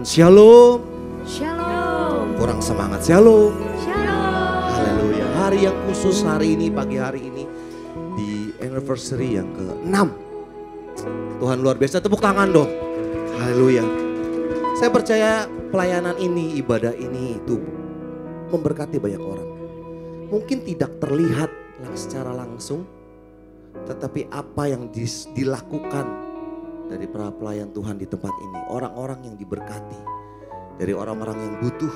shalom. Shalom. Kurang semangat, shalom. Shalom. Haleluya. Hari yang khusus hari ini, pagi hari ini di anniversary yang ke-6. Tuhan luar biasa, tepuk tangan dong. Haleluya. Saya percaya pelayanan ini, ibadah ini itu memberkati banyak orang. Mungkin tidak terlihat secara langsung, tetapi apa yang dilakukan dari para pelayan Tuhan di tempat ini, orang-orang yang diberkati, dari orang-orang yang butuh,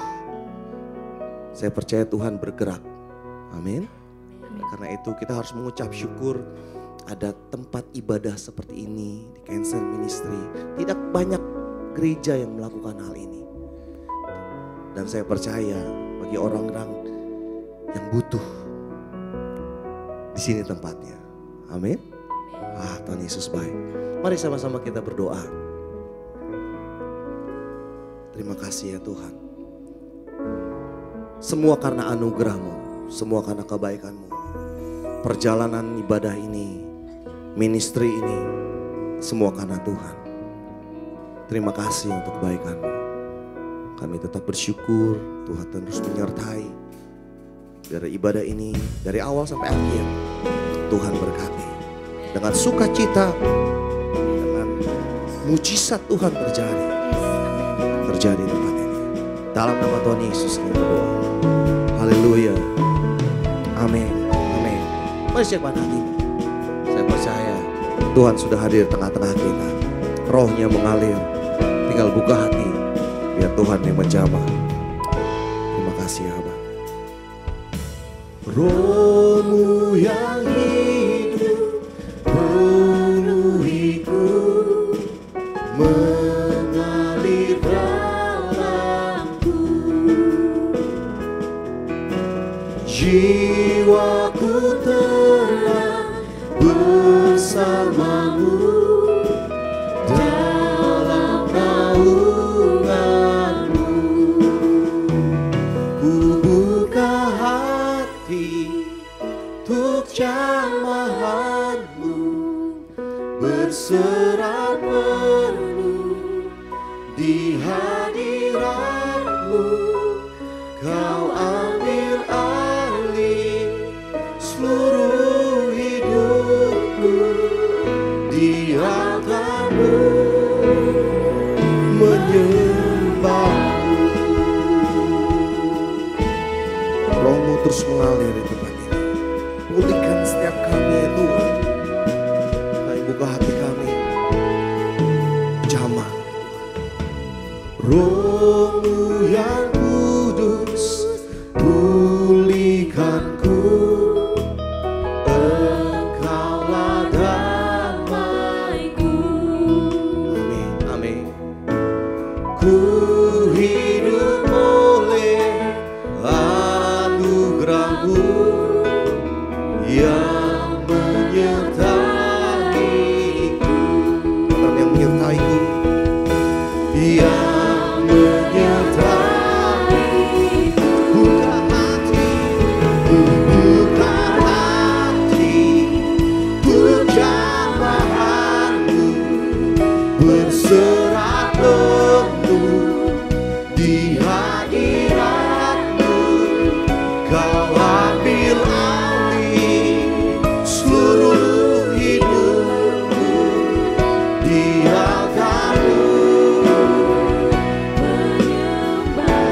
saya percaya Tuhan bergerak. Amin. Karena itu kita harus mengucap syukur ada tempat ibadah seperti ini di Cancer Ministry. Tidak banyak gereja yang melakukan hal ini. Dan saya percaya bagi orang-orang yang butuh, di sini tempatnya. Amin. Tuhan Yesus baik. Mari sama-sama kita berdoa. Terima kasih ya Tuhan. Semua karena anugerah-Mu, semua karena kebaikan-Mu. Perjalanan ibadah ini, ministry ini, semua karena Tuhan. Terima kasih untuk kebaikan-Mu. Kami tetap bersyukur Tuhan terus menyertai. Dari ibadah ini, dari awal sampai akhir, Tuhan berkati. Dengan sukacita, dengan mujizat Tuhan terjadi di tempat ini. Dalam nama Tuhan Yesus kami berdoa. Haleluya. Amin. Amin. Mari siapkan hati. Saya percaya Tuhan sudah hadir tengah-tengah kita. Rohnya mengalir. Tinggal buka hati. Biar Tuhan yang menjamah. Terima kasih ya Abah. Roh-Mu yang hidup penuhiku, mengalir dalamku. Jiwaku tenang bersama-Mu dalam naungan-Mu. Ku buka hati untuk jamahan-Mu, berserah penuh di hadirat-Mu. Kau ambil alih seluruh hidupku, di altar-Mu menyembah-Mu. Roh-Mu terus mengalir di tempat ini. Pulihkan setiap kami ya Tuhan. Kami buka hati kami. Jamah Roh-Mu yang kudus, pulihkanku. Engkaulah damaiku. Amin, amin. Ku hidup oleh anugerah-Mu yang menyertaiku. Tuhan yang menyertaiku, yang menyertai. Buka hati, buka hati, untuk jamahan-Mu, berserah penuh di hadirat-Mu. Kau ambil alih seluruh hidupku, di altar-Mu.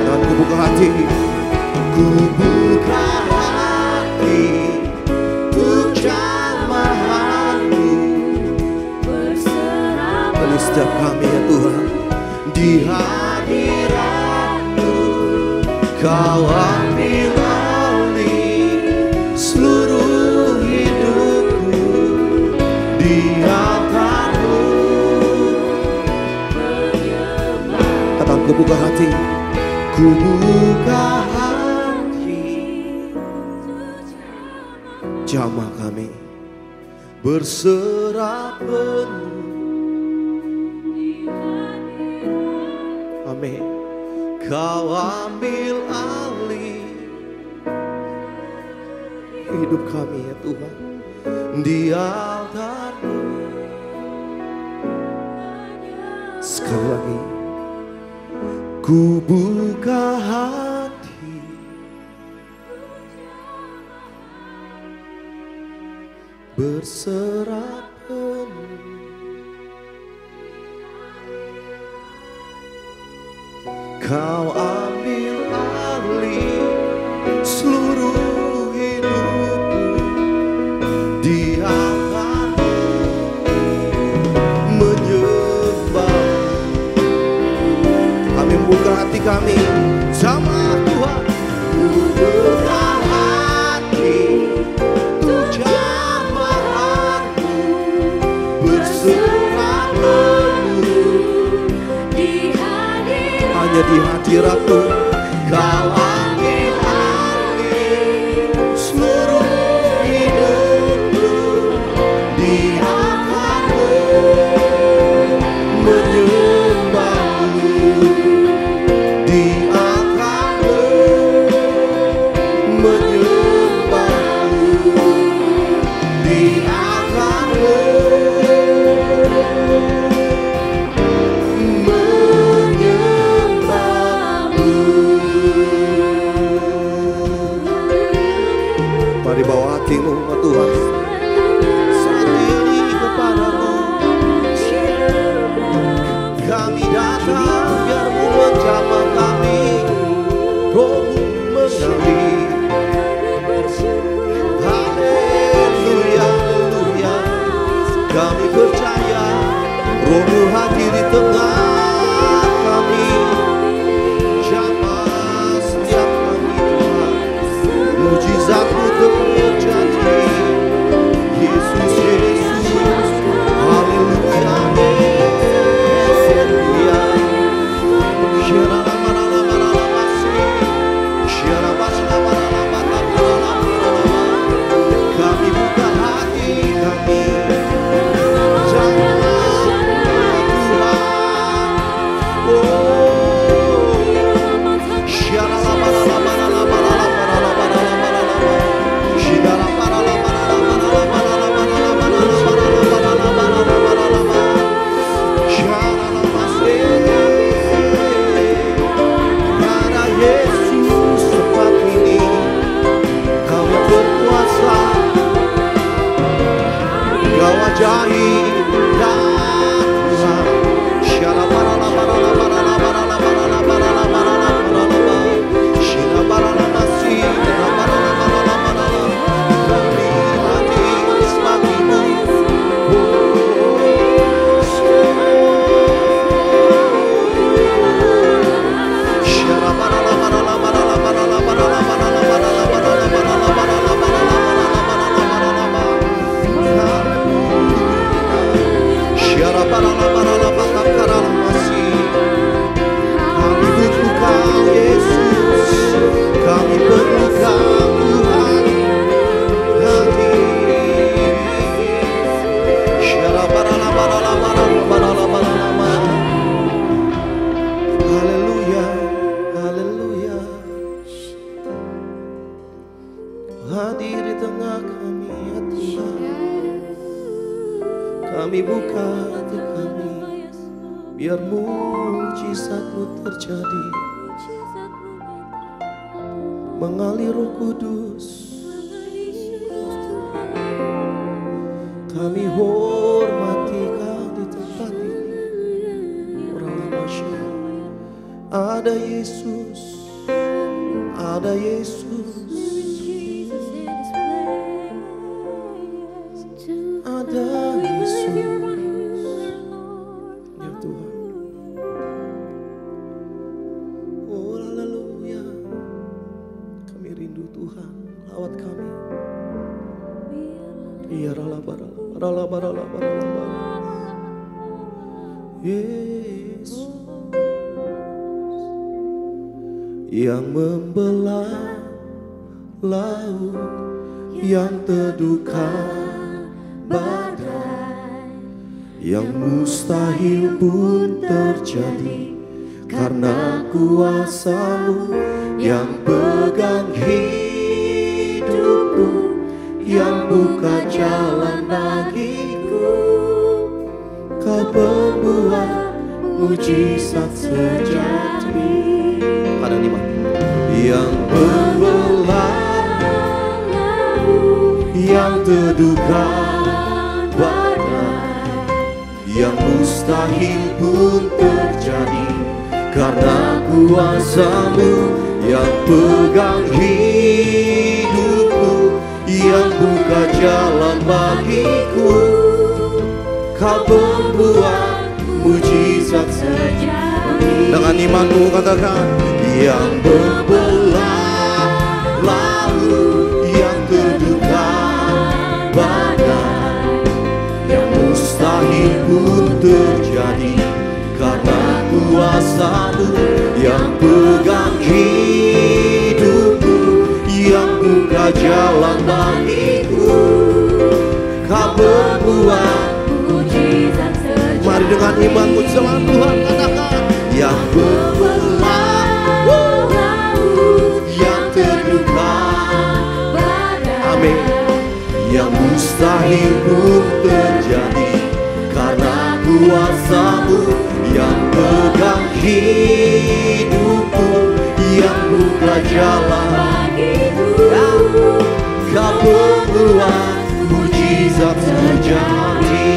Dan ku buka hati, ku buka hati untuk jamahan-Mu, beri setiap kami ya Tuhan di hadirat-Mu. Kau ambil alih seluruh hidupku, di altar-Mu. Katakan ku buka hati, ku buka hati, jamah kami berserah penuh. Amin. Kau ambil alih hidup kami ya Tuhan, di altar-Mu. Sekali lagi, Ku buka hati, berserah penuh. Kau ambil alih seluruh hidupku, di hati menyembah. Kami membuka hati kami sama Tuhan. Ku buka hati untuk jamaah-Mu, berserah penuh hanya di hadirat-Mu. Kau ambil alih seluruh hidupku, di hati menyembah-Mu, di hati menyembah-Mu, di hati mari bawa hatimu ke Tuhan saat ini kepadamu. Kami datang biar-Mu menjamah kami, Roh-Mu mengalir. Haleluya, haleluya. Kami percaya Roh-Mu hadir di tengah kami. Jamah setiap kami Tuhan, mujizat-Mu terjadi. Yesus, Yesus, haleluya, haleluya. Kami buka hati kami, jamah Tuhan. Pada Yesus tempat ini Kau yang berkuasa, Kau ajaib ya Tuhan. Kami butuh Kau Yesus, kami perlu Kau Tuhan. Haleluya, haleluya. Hadir di tengah kami ya Tuhan. Kami buka hati kami, biar mujizat-Mu terjadi. Mengalir Roh Kudus, kami hormati Kau di tempat ini. Orang masyarakat, ada Yesus, ada Yesus, ada Yesus. Ya Tuhan, oh haleluya. Kami rindu Tuhan, lawat kami. Iya rala barala. Yesus yang membelah laut, yang teduhkan badai, yang mustahil pun terjadi karena kuasa-Mu, yang pegang hidupku, yang buka jalan bagiku. Kau pembuat mujizat sejati. Kadang iman yang berbelah, yang teduhkan badai, yang mustahil pun terjadi karena kuasa-Mu yang pegang hidupku, yang buka jalan bagiku. Kau membuat mujizat sejati. Dengan imanmu katakan, yang berbelah lalu, yang teduhkan badai, yang mustahil pun terjadi karena kuasa-Mu yang pegang hidupku, yang buka jalan bagiku. Kau membuat mujizat sejati. Mari dengan imanmu selalu Tuhan katakan, yang berbelah laut, yang teduhkan badai, amin, yang mustahil pun terjadi karena kuasa-Mu yang pegang hidupku, yang buka jalan bagiku. Kau membuat mujizat sejati.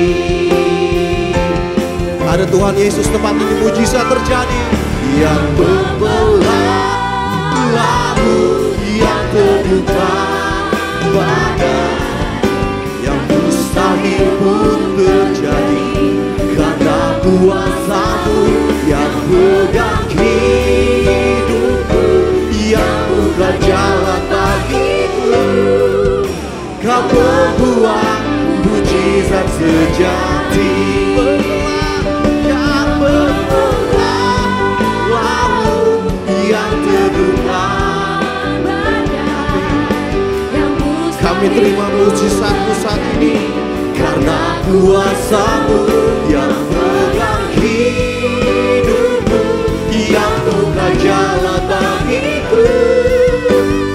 Ada Tuhan Yesus tempat ini mujizat terjadi. Yang berbelah laut, yang teduhkan badai, yang mustahil pun terjadi karena kuasa-Mu yang pegang hidupku, yang buka jalan bagiku. Kau membuat mujizat sejati. Yang berbelah laut, yang teduhkan badai, kami terima mujizat-Mu saat ini karena kuasa-Mu yang pegang hidupku, yang buka jalan bagiku.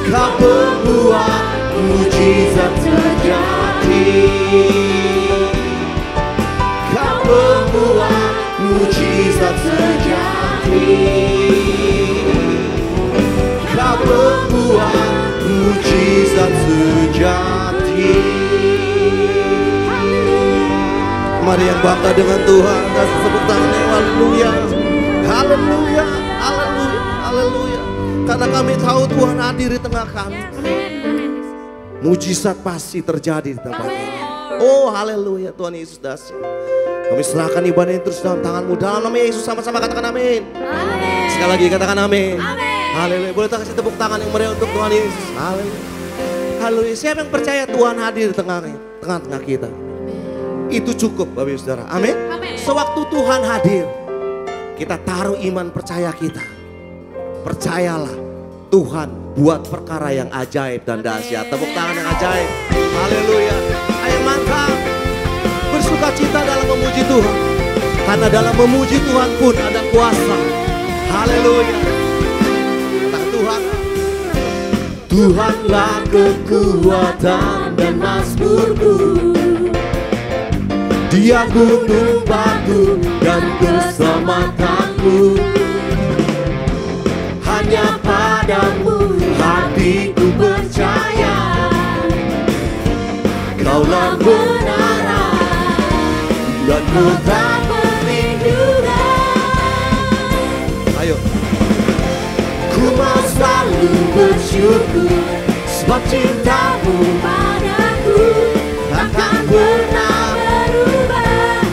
Kau membuat mujizat sejati. Kau membuat mujizat sejati. Kau membuat mujizat sejati. Mari yang bangga dengan Tuhan, kasih tepuk tangan, haleluya, haleluya, haleluya, haleluya. Karena kami tahu Tuhan hadir di tengah kami. Mujizat pasti terjadi di tempat ini. Oh haleluya, Tuhan Yesus dahsyat. Kami serahkan ibadah ini terus dalam tangan-Mu. Dalam nama Yesus sama-sama katakan amin. Amin. Sekali lagi katakan amin. Amin. Haleluya. Boleh kasih tepuk tangan yang meriah untuk Tuhan Yesus. Haleluya. Haleluya. Siapa yang percaya Tuhan hadir di tengah-tengah kita? Itu cukup Bapak Ibu Saudara. Amin. Sewaktu Tuhan hadir, kita taruh iman percaya kita. Percayalah, Tuhan buat perkara yang ajaib dan dahsyat. Tepuk tangan yang ajaib. Haleluya. Ayo mantap. Bersuka cita dalam memuji Tuhan. Karena dalam memuji Tuhan pun ada kuasa. Haleluya. Kata Tuhan, Tuhanlah kekuatan dan mazmurku, Dia gunung batu dan keselamatanku. Hanya padamu hatiku percaya, Kaulah kebenaran dan kota perlindungan. Ayo. Ku mau selalu bersyukur, sebab cinta-Mu padaku takkan pernah berubah.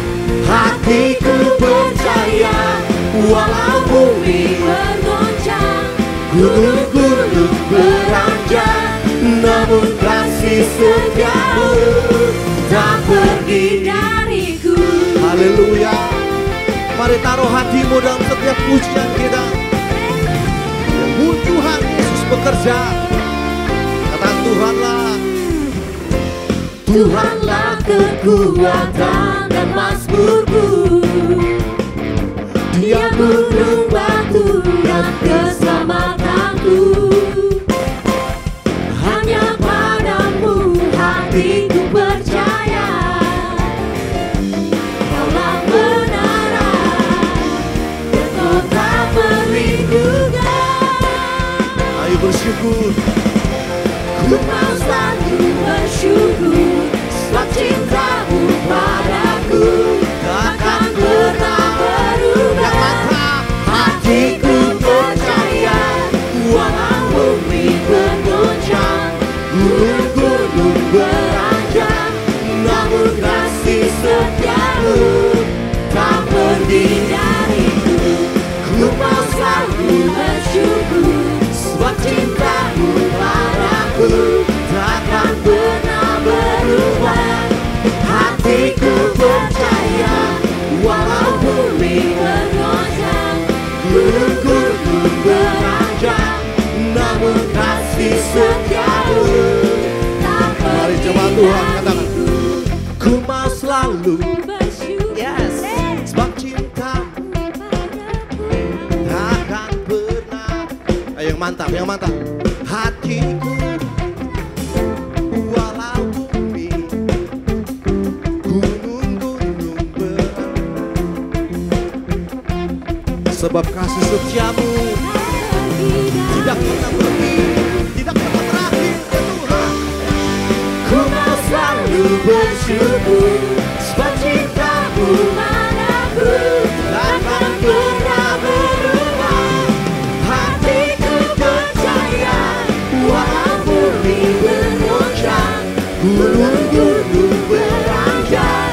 Hatiku percaya, walau bumi bergoncang, gunung-gunung beranjak, namun kasih setia-Mu tak pergi dariku. Haleluya. Mari taruh hatimu dalam setiap pujian kita. Tuhan Yesus bekerja. Kata Tuhanlah, Tuhanlah kekuatan dan mazmurku, Dia gunung batu dan keselamatanku. Hanya padamu hatiku percaya, Kaulah kebenaran bersyukur. Ku mau selalu bersyukur, sebab cintamu padaku takkan pernah berubah. Hatiku percaya, walau bumi bergoncang, gunung-gunung beranjak, namun kasih setiamu tak pergi dariku. Ku mau selalu bersyukur, sebab cintamu padaku takkan pernah berubah. Hatiku percaya, walau bumi bergoncang, gunung-gunung beranjak, namun kasih setiamu tak Mari pergi coba Tuhan katakan. dariku. Ku mau selalu Bersyukur, yes, sebab cintamu takkan pernah. Ayo yang mantap, yang mantap. Hatiku walau bumi gunung-gunung sebab kasih setiamu tidak pernah pergi, tidak pernah berakhir ya Tuhan. ku mau selalu bersyukur, sebab cintamu padaku takkan pernah berubah. Hatiku percaya, walau bumi bergoncang, gunung-gunung beranjak,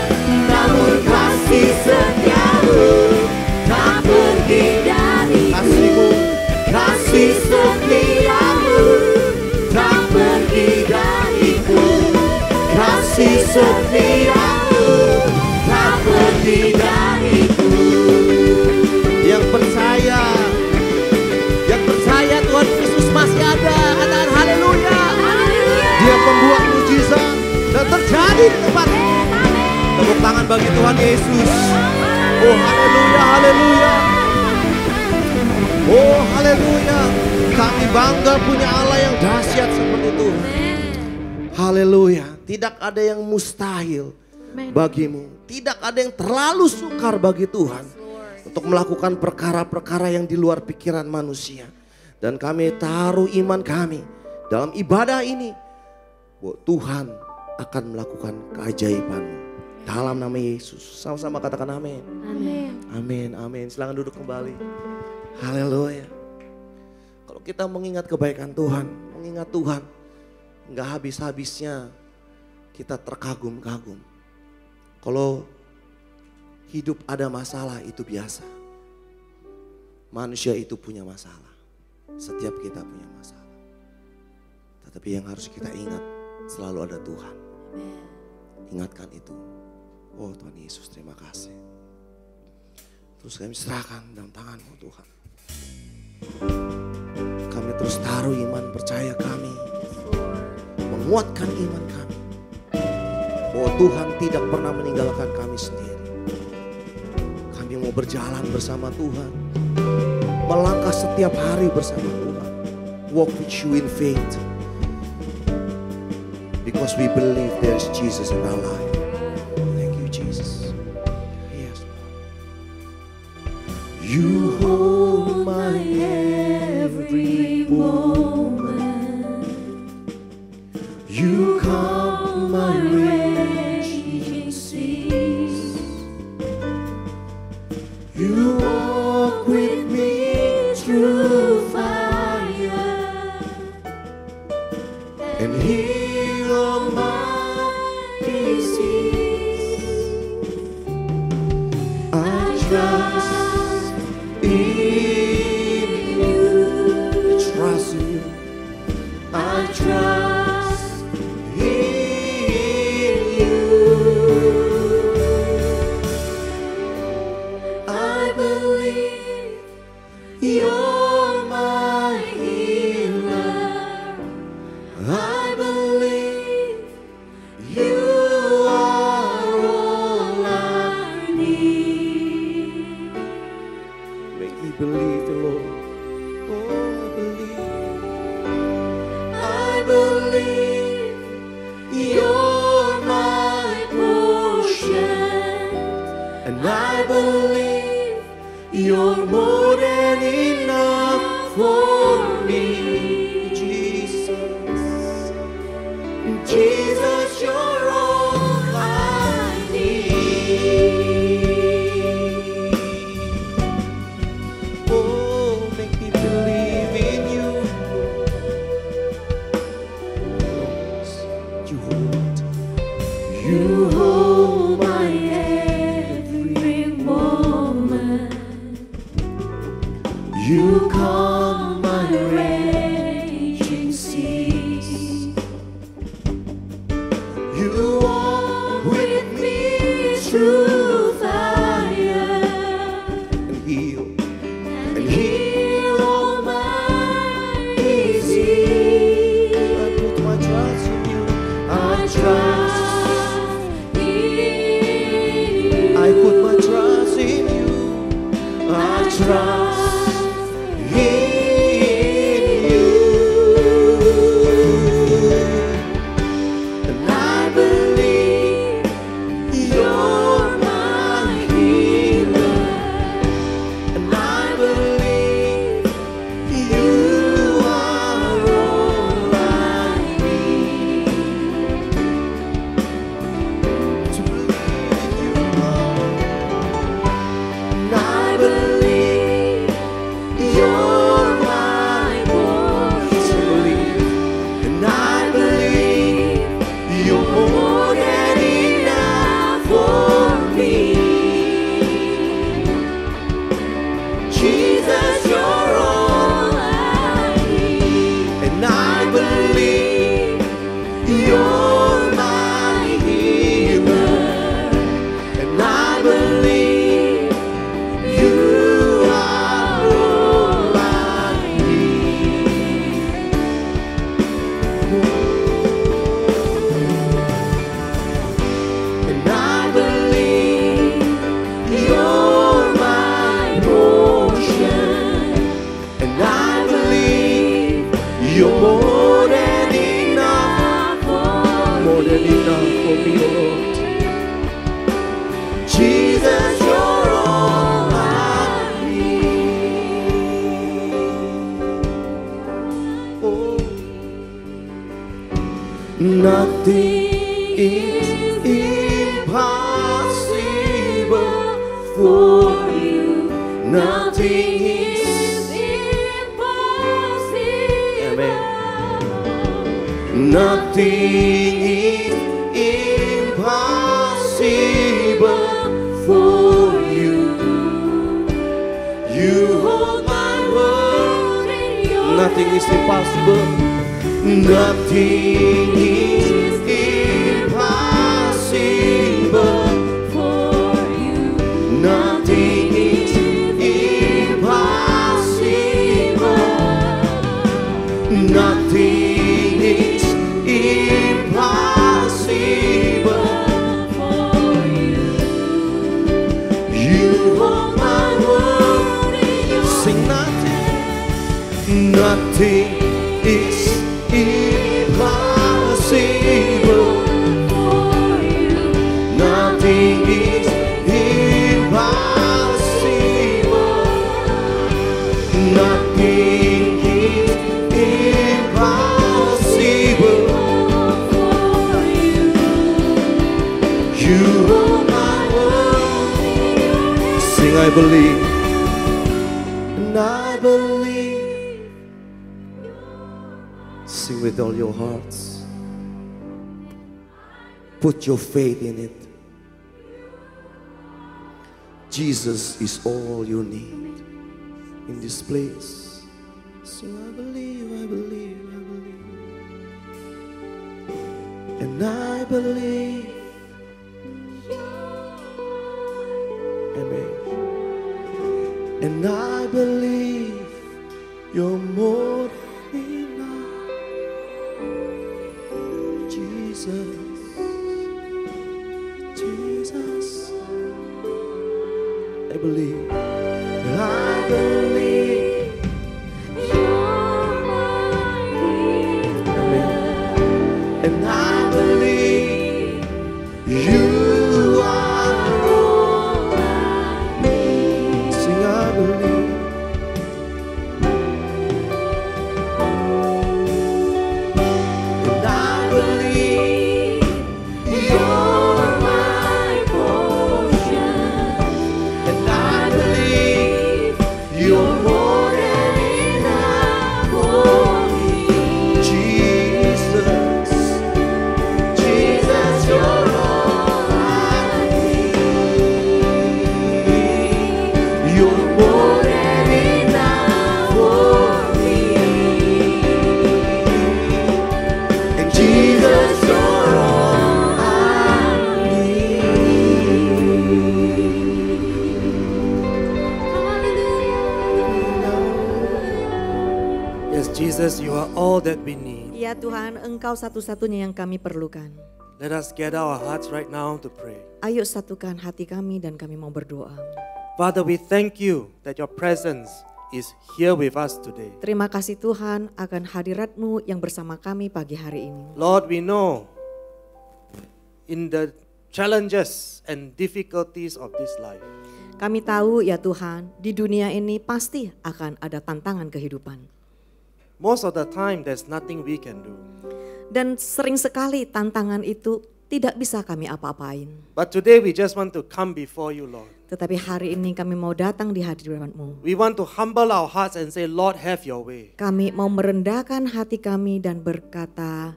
namun kasih setiamu tak pergi dariku. Kasihmu, Kasih setiamu tak pergi dariku. Kasih setiamu tak pergi dariku. yang percaya Tuhan Yesus masih ada, katakan haleluya. Haleluya. Dia pembuat mujizat dan terjadi di tempat ini. Tepuk tangan bagi Tuhan Yesus. Oh haleluya, haleluya. Oh haleluya. Kami bangga punya Allah yang dahsyat seperti itu. Haleluya. Tidak ada yang mustahil bagimu. Tidak ada yang terlalu sukar bagi Tuhan untuk melakukan perkara-perkara yang di luar pikiran manusia. Dan kami taruh iman kami dalam ibadah ini, bahwa Tuhan akan melakukan keajaiban dalam nama Yesus. Sama-sama katakan amin. Amin. Amin, amin. Silakan duduk kembali. Haleluya. Kalau kita mengingat kebaikan Tuhan, mengingat Tuhan, nggak habis-habisnya kita terkagum-kagum. Kalau hidup ada masalah itu biasa. Manusia itu punya masalah. Setiap kita punya masalah. Tetapi yang harus kita ingat, selalu ada Tuhan. Ingatkan itu. Oh Tuhan Yesus, terima kasih. Terus kami serahkan dalam tangan-Mu Tuhan. Kami terus taruh iman percaya kami. Menguatkan iman kami. Bahwa Tuhan tidak pernah meninggalkan kami sendiri. Kami mau berjalan bersama Tuhan. Melangkah setiap hari bersama Tuhan. Walk with you in faith. Because we believe there is Jesus in our life. Thank you Jesus. Yes. You hold my every moment. You calm my raging seas. You walk with me through fire and heal all my disease. I trust in you. I trust in you. I trust in you. I believe you're my healer. I believe you are all I need. Make me believe the Lord. Oh, I believe. I believe you're my portion. And I believe you're more than enough for me, Jesus. Jesus, you're all I need. Oh, make me believe in you. You hold my every moment. You calm my raging seas. You walk With me through fire and heal. and heal all my disease. I put my trust in you. I trust in you. I put my trust in you. I trust in you. And I believe you're my healer. And I believe you are all I need. To believe in you, Lord. And I believe you're my portion. And I believe you're more than enough for me. Jesus, you're all I need. And I believe you're my healer. And I believe you are all I need. And I believe you're my portion. And I believe you're more than enough for me, Lord. Jesus, you're all I need. Oh, nothing is impossible for you. Nothing is impossible. Amen. Nothing is impossible for you. You hold my world. Nothing is impossible. Nothing is impossible For you, Nothing is impossible. Nothing is impossible. for you, You hold my world. Sing nothing. Nothing is impossible. for you, Nothing is impossible. Nothing is impossible. for you. You hold my world. Sing, I believe. And I believe. Sing with all your hearts. Put your faith in it. Jesus is all you need in this place. Sing, I believe, I believe, I believe. And I believe. Amen. And I believe you're more than enough. Jesus. Jesus. I believe. I believe. You're my healer. And I believe you are all I need. Sing, I believe. And I believe Jesus, you are all that we need. Ya Tuhan, Engkau satu-satunya yang kami perlukan. Let us gather our hearts right now to pray. Ayo satukan hati kami dan kami mau berdoa. Father, we thank you that your presence is here with us today. Terima kasih Tuhan akan hadirat-Mu yang bersama kami pagi hari ini. Lord, we know in the challenges and difficulties of this life, Kami tahu ya Tuhan, di dunia ini pasti akan ada tantangan kehidupan. most of the time there's nothing we can do. Dan sering sekali tantangan itu tidak bisa kami apa-apain. But today we just want to come before you, Lord. Tetapi hari ini kami mau datang di hadirat-Mu. We want to humble our hearts and say, Lord, have your way. Kami mau merendahkan hati kami dan berkata,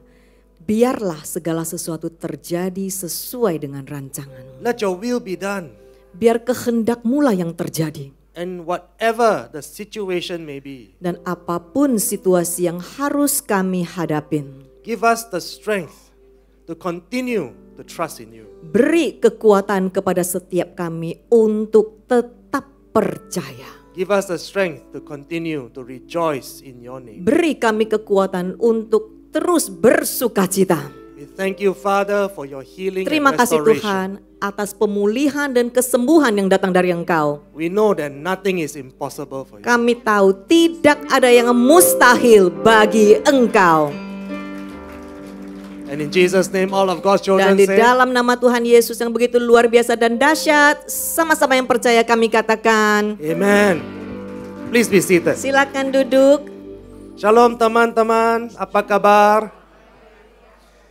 biarlah segala sesuatu terjadi sesuai dengan rancangan. Let your will be done. Biar kehendak-Mu lah yang terjadi. And whatever the situation may be, Dan apapun situasi yang harus kami hadapin, give us the strength to continue to trust in you. beri kekuatan kepada setiap kami untuk tetap percaya. Give us the strength to continue to rejoice in your name. Beri kami kekuatan untuk terus bersukacita. We thank you, Father, for your healing Terima and kasih restoration. Tuhan atas pemulihan dan kesembuhan yang datang dari Engkau. We know that nothing is impossible for you. Kami tahu tidak ada yang mustahil bagi Engkau. And in Jesus' name, all of God's Dan children di say, dalam nama Tuhan Yesus yang begitu luar biasa dan dahsyat, sama-sama yang percaya kami katakan, Amen. Please be seated. silakan duduk. Shalom teman-teman, apa kabar?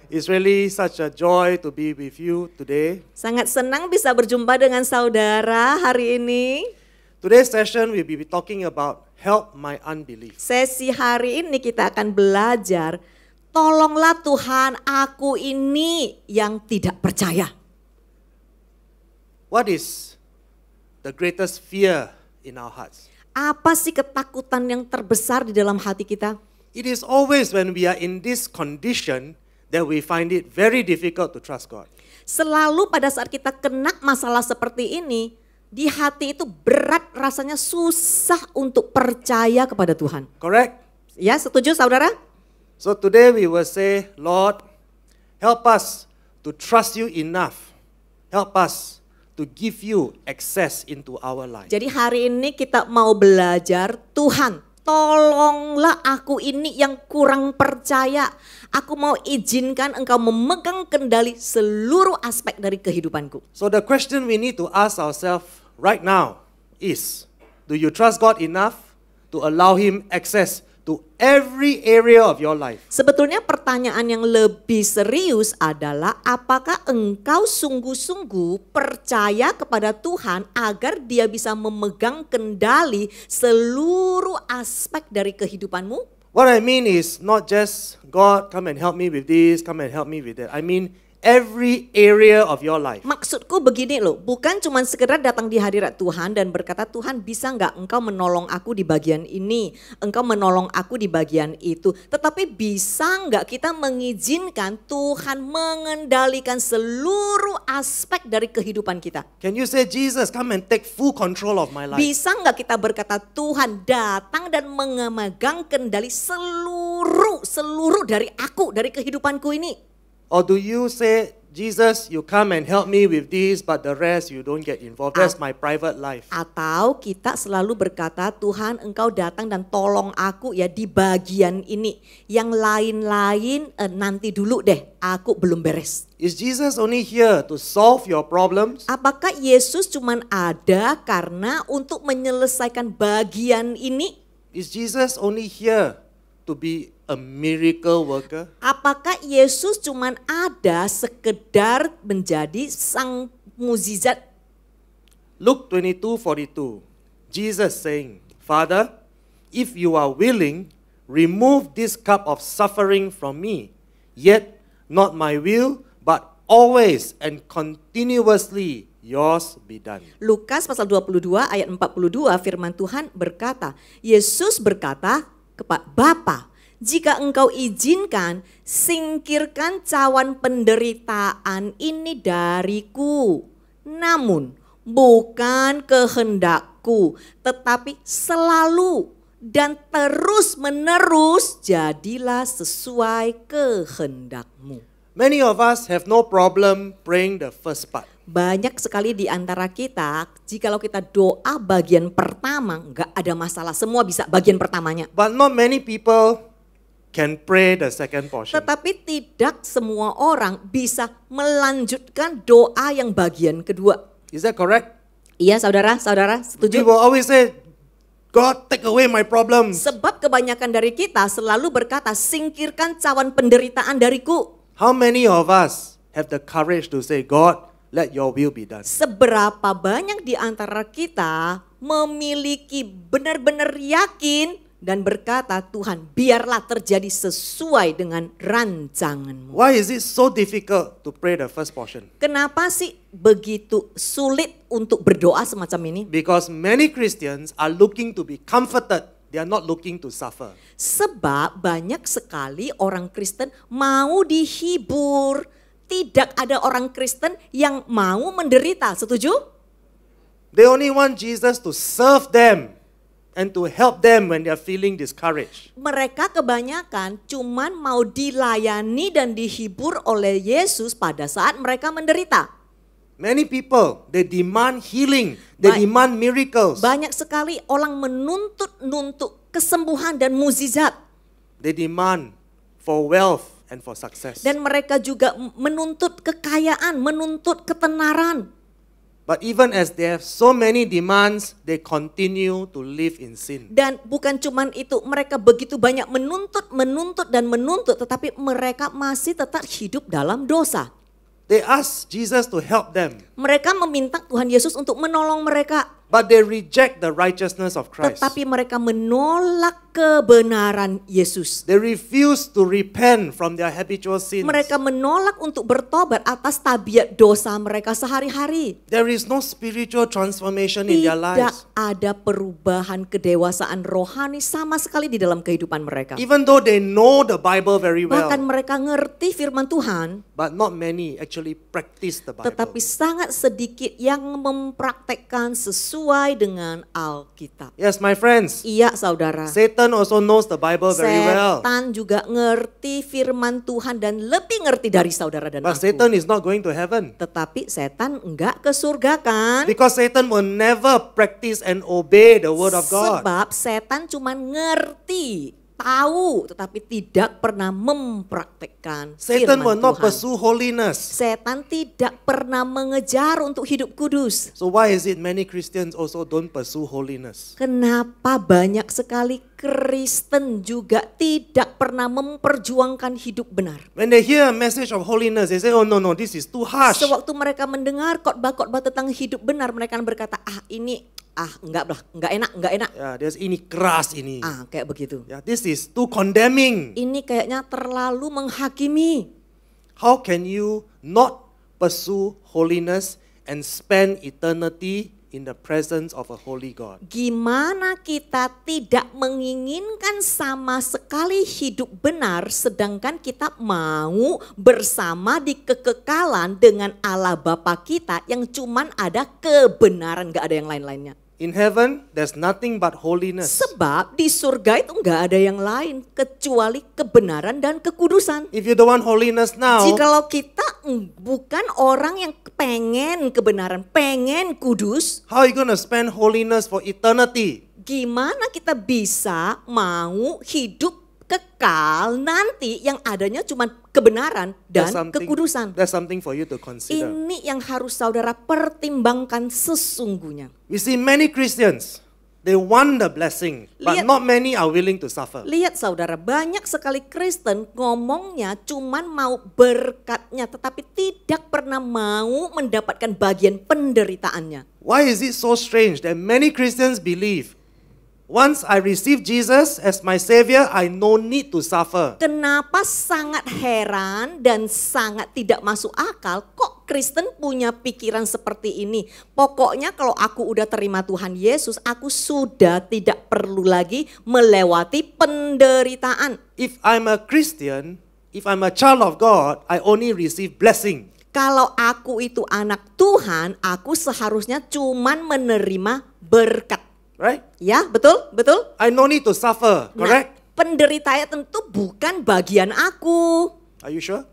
It's really such a joy to be with you today. Sangat senang bisa berjumpa dengan saudara hari ini. Today's session we'll be talking about help my unbelief. Sesi hari ini kita akan belajar, tolonglah Tuhan aku ini yang tidak percaya. What is the greatest fear in our hearts? Apa sih ketakutan yang terbesar di dalam hati kita? It is always when we are in this condition that we find it very difficult to trust God. Selalu pada saat kita kena masalah seperti ini, di hati itu berat rasanya susah untuk percaya kepada Tuhan. Correct? Ya, setuju saudara? So today we will say, Lord, help us to trust you enough. Help us to give you access into our life. Jadi hari ini kita mau belajar, Tuhan tolonglah aku ini yang kurang percaya. Aku mau izinkan Engkau memegang kendali seluruh aspek dari kehidupanku. So the question we need to ask ourselves right now is, do you trust God enough to allow Him access to every area of your life? Sebetulnya pertanyaan yang lebih serius adalah apakah engkau sungguh-sungguh percaya kepada Tuhan agar Dia bisa memegang kendali seluruh aspek dari kehidupanmu? What I mean is not just, God, come and help me with this, come and help me with that. I mean every area of your life. Maksudku begini loh, bukan cuma sekedar datang di hadirat Tuhan dan berkata, Tuhan bisa nggak engkau menolong aku di bagian ini, engkau menolong aku di bagian itu. Tetapi bisa nggak kita mengizinkan Tuhan mengendalikan seluruh aspek dari kehidupan kita? Can you say, Jesus, come and take full control of my life? Bisa nggak kita berkata, Tuhan datang dan memegang kendali seluruh dari aku, dari kehidupanku ini? Or do you say, Jesus, you come and help me with this, but the rest you don't get involved. That's my private life. Atau kita selalu berkata, Tuhan engkau datang dan tolong aku ya di bagian ini. Yang lain-lain nanti dulu deh, aku belum beres. Is Jesus only here to solve your problems? Apakah Yesus cuman ada karena untuk menyelesaikan bagian ini? Is Jesus only here to be a miracle worker? Apakah Yesus cuman ada sekedar menjadi sang mukjizat? Luke 22:42. Jesus saying, Father, if you are willing, remove this cup of suffering from me. Yet not my will, but always and continuously yours be done. Lukas pasal 22 ayat 42 firman Tuhan berkata, Yesus berkata kepada Bapa, jika engkau izinkan, singkirkan cawan penderitaan ini dariku. Namun bukan kehendakku, tetapi selalu dan terus menerus jadilah sesuai kehendakmu. Many of us have no problem praying the first part. Banyak sekali di antara kita, jikalau kita doa bagian pertama, nggak ada masalah, semua bisa bagian pertamanya. But not many people can pray the second portion. Tetapi tidak semua orang bisa melanjutkan doa yang bagian kedua. Is that correct? Iya saudara-saudara, We setuju? will always say, God, take away my problems. Sebab kebanyakan dari kita selalu berkata, singkirkan cawan penderitaan dariku. How many of us have the courage to say, God, let your will be done? Seberapa banyak di antara kita memiliki benar-benar yakin dan berkata, Tuhan biarlah terjadi sesuai dengan rancanganmu. Why is it so difficult to pray the first portion? Kenapa sih begitu sulit untuk berdoa semacam ini? Because many Christians are looking to be comforted. They are not looking to suffer. Sebab banyak sekali orang Kristen mau dihibur. Tidak ada orang Kristen yang mau menderita, setuju? They only want Jesus to serve them and to help them when they are feeling discouraged. Mereka kebanyakan cuman mau dilayani dan dihibur oleh Yesus pada saat mereka menderita. Many people, they demand healing, they Ba- demand miracles. Banyak sekali orang menuntut kesembuhan dan mukjizat. They demand for wealth and for success. Dan mereka juga menuntut kekayaan, menuntut ketenaran. But even as they have so many demands, they continue to live in sin. Dan bukan cuman itu, mereka begitu banyak menuntut, tetapi mereka masih tetap hidup dalam dosa. They ask Jesus to help them, Mereka meminta Tuhan Yesus untuk menolong mereka. but they reject the righteousness of Christ. Tetapi mereka menolak kebenaran Yesus. They refuse to repent from their habitual sins. Mereka menolak untuk bertobat atas tabiat dosa mereka sehari-hari. There is no spiritual transformation in their Tidak lives. ada perubahan kedewasaan rohani sama sekali di dalam kehidupan mereka. Even though they know the Bible very well, Bahkan mereka ngerti firman Tuhan, but not many actually practice the Bible. tetapi sangat sedikit yang mempraktekkan sesuai dengan Alkitab. Yes, my friends, Iya saudara, Satan also knows the Bible very well. setan juga ngerti firman Tuhan dan lebih ngerti dari saudara dan But aku. Satan is not going to heaven. Tetapi setan enggak ke surga kan? Because Satan will never practice and obey the word of God. Sebab setan cuma ngerti, tahu, tetapi tidak pernah mempraktekkan Satan will firman not Tuhan. pursue holiness. Setan tidak pernah mengejar untuk hidup kudus. So why is it many Christians also don't pursue holiness? Kenapa banyak sekali Kristen juga tidak pernah memperjuangkan hidup benar? When they hear a message of holiness, they say, oh no, this is too harsh. Sewaktu mereka mendengar khotbah-khotbah tentang hidup benar, mereka akan berkata, ini enggak enak. Ya, there's ini keras ini. Kayak begitu. Ya, this is too condemning. Ini kayaknya terlalu menghakimi. How can you not pursue holiness and spend eternity in the presence of a holy God? Gimana kita tidak menginginkan sama sekali hidup benar sedangkan kita mau bersama di kekekalan dengan Allah Bapa kita yang cuman ada kebenaran, gak ada yang lain-lainnya. In heaven, there's nothing but holiness. Sebab di surga itu gak ada yang lain kecuali kebenaran dan kekudusan. If you don't want holiness now, Jikalau kita bukan orang yang pengen kebenaran, pengen kudus, how are you going to spend holiness for eternity? gimana kita bisa mau hidup kekal nanti yang adanya cuma kebenaran dan kekudusan? That's something for you to consider. Ini yang harus saudara pertimbangkan sesungguhnya. We see many Christians, they want the blessing, but Lihat- not many are willing to suffer. Lihat saudara, banyak sekali Kristen ngomongnya cuman mau berkatnya tetapi tidak pernah mau mendapatkan bagian penderitaannya. Why is it so strange that many Christians believe, once I receive Jesus as my Savior, I no need to suffer? Kenapa sangat heran dan sangat tidak masuk akal kok Kristen punya pikiran seperti ini. Pokoknya kalau aku udah terima Tuhan Yesus, aku sudah tidak perlu lagi melewati penderitaan. If I'm a Christian, if I'm a child of God, I only receive blessing. Kalau aku itu anak Tuhan, aku seharusnya cuman menerima berkat. Right? Ya, betul, betul. I no need to suffer, correct? Nah, penderitaan tentu bukan bagian aku. Are you sure?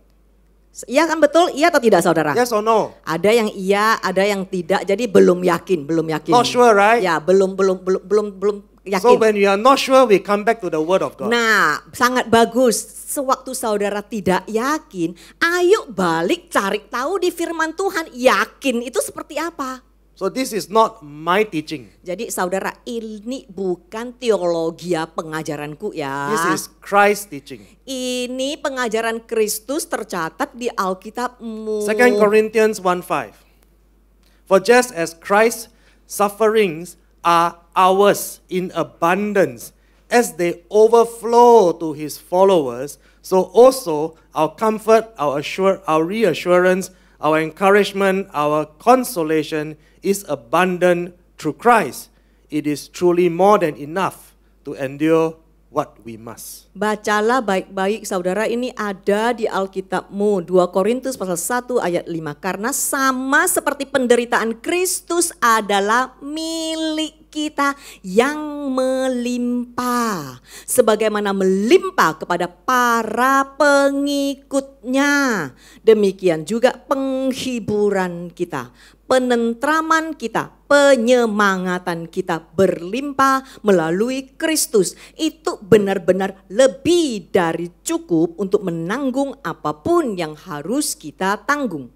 Iya kan betul? Iya atau tidak saudara? Yes or no? Ada yang iya, ada yang tidak. Jadi belum yakin. Not sure, right? Ya, belum yakin. So when we are not sure, we come back to the word of God. Nah, sangat bagus. Sewaktu saudara tidak yakin, ayo balik cari tahu di firman Tuhan. Yakin itu seperti apa? So this is not my teaching. Jadi saudara, ini bukan teologia pengajaranku ya. This is Christ's teaching. Ini pengajaran Kristus tercatat di Alkitabmu. 2 Corinthians 1:5. For just as Christ's sufferings are ours in abundance, as they overflow to his followers, so also our comfort, our reassurance, our encouragement, our consolation is abundant through Christ. It is truly more than enough to endure what we must. Bacalah baik-baik saudara, ini ada di Alkitabmu. 2 Korintus pasal 1 ayat 5. Karena sama seperti penderitaan Kristus adalah milik kita yang melimpah. Sebagaimana melimpah kepada para pengikutnya. Demikian juga penghiburan kita, penentraman kita, penyemangatan kita berlimpah melalui Kristus. Itu benar-benar lebih dari cukup untuk menanggung apapun yang harus kita tanggung.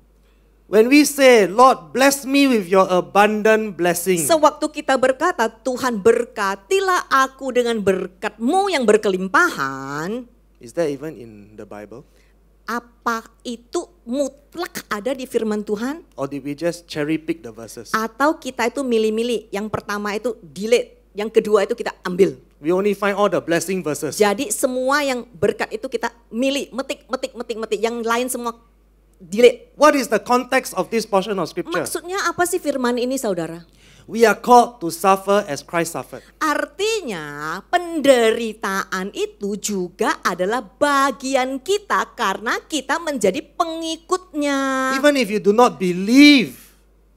When we say, Lord, bless me with your abundant blessing. Sewaktu kita berkata, Tuhan berkatilah aku dengan berkat-Mu yang berkelimpahan. Is that even in the Bible? Apa itu mutlak ada di firman Tuhan? Or did we just cherry pick the verses? Atau kita itu milih-milih, yang pertama itu delete, yang kedua itu kita ambil. We only find all the blessing verses. Jadi semua yang berkat itu kita milih, metik, yang lain semua delete. What is the context of this portion of scripture? Maksudnya apa sih firman ini saudara? We are called to suffer as Christ suffered. Artinya penderitaan itu juga adalah bagian kita karena kita menjadi pengikutnya. Even if you do not believe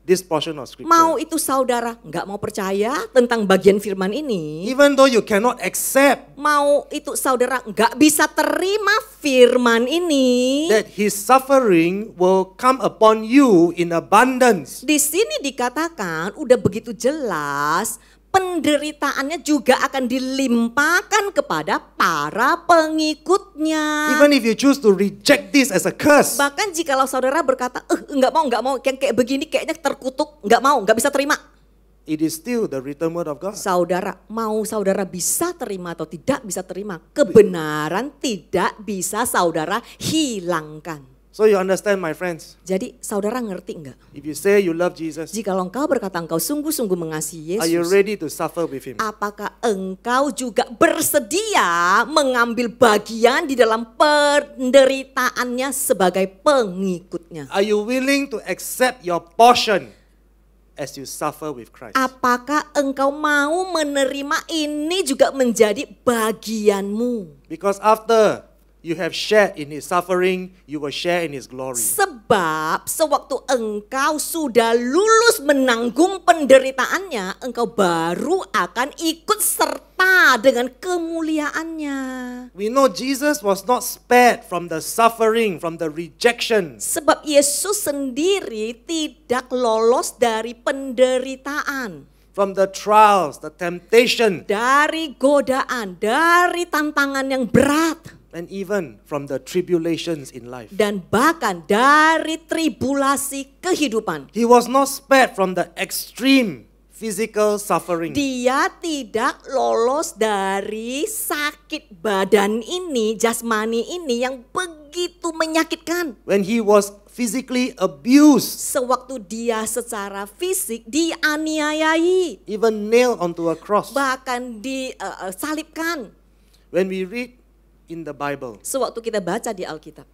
this portion of scripture, Mau itu saudara nggak mau percaya tentang bagian firman ini, even though you cannot accept mau itu saudara nggak bisa terima firman ini, that his suffering will come upon you in abundance. di sini dikatakan udah begitu jelas penderitaannya juga akan dilimpahkan kepada para pengikutnya. Even if you choose to reject this as a curse, Bahkan jikalau saudara berkata, nggak mau, kayak begini kayaknya terkutuk, nggak bisa terima. it is still the written word of God. Saudara bisa terima atau tidak bisa terima, kebenaran tidak bisa saudara hilangkan. So you understand, my friends? Jadi saudara ngerti enggak? If you say you love Jesus, Jikalau engkau berkata engkau sungguh-sungguh mengasihi are you Yesus, ready to suffer with him? apakah engkau juga bersedia mengambil bagian di dalam penderitaannya sebagai pengikutnya? Are you willing to accept your portion as you suffer with Christ? Apakah engkau mau menerima ini juga menjadi bagianmu? Because after you have shared in his suffering, you will share in his glory. Sebab sewaktu engkau sudah lulus menanggung penderitaannya, engkau baru akan ikut serta dengan kemuliaannya. We know Jesus was not spared from the suffering, from the rejection. Sebab Yesus sendiri tidak lolos dari penderitaan, From the trials, the temptation, dari godaan, dari tantangan yang berat, and even from the tribulations in life. dan bahkan dari tribulasi kehidupan. He was not spared from the extreme physical suffering. Dia tidak lolos dari sakit badan ini, jasmani ini yang begitu menyakitkan. When he was physically abused, Sewaktu dia secara fisik dianiayai, even nailed onto a cross. bahkan disalibkan. When we read in the Bible, Sewaktu kita baca di Alkitab,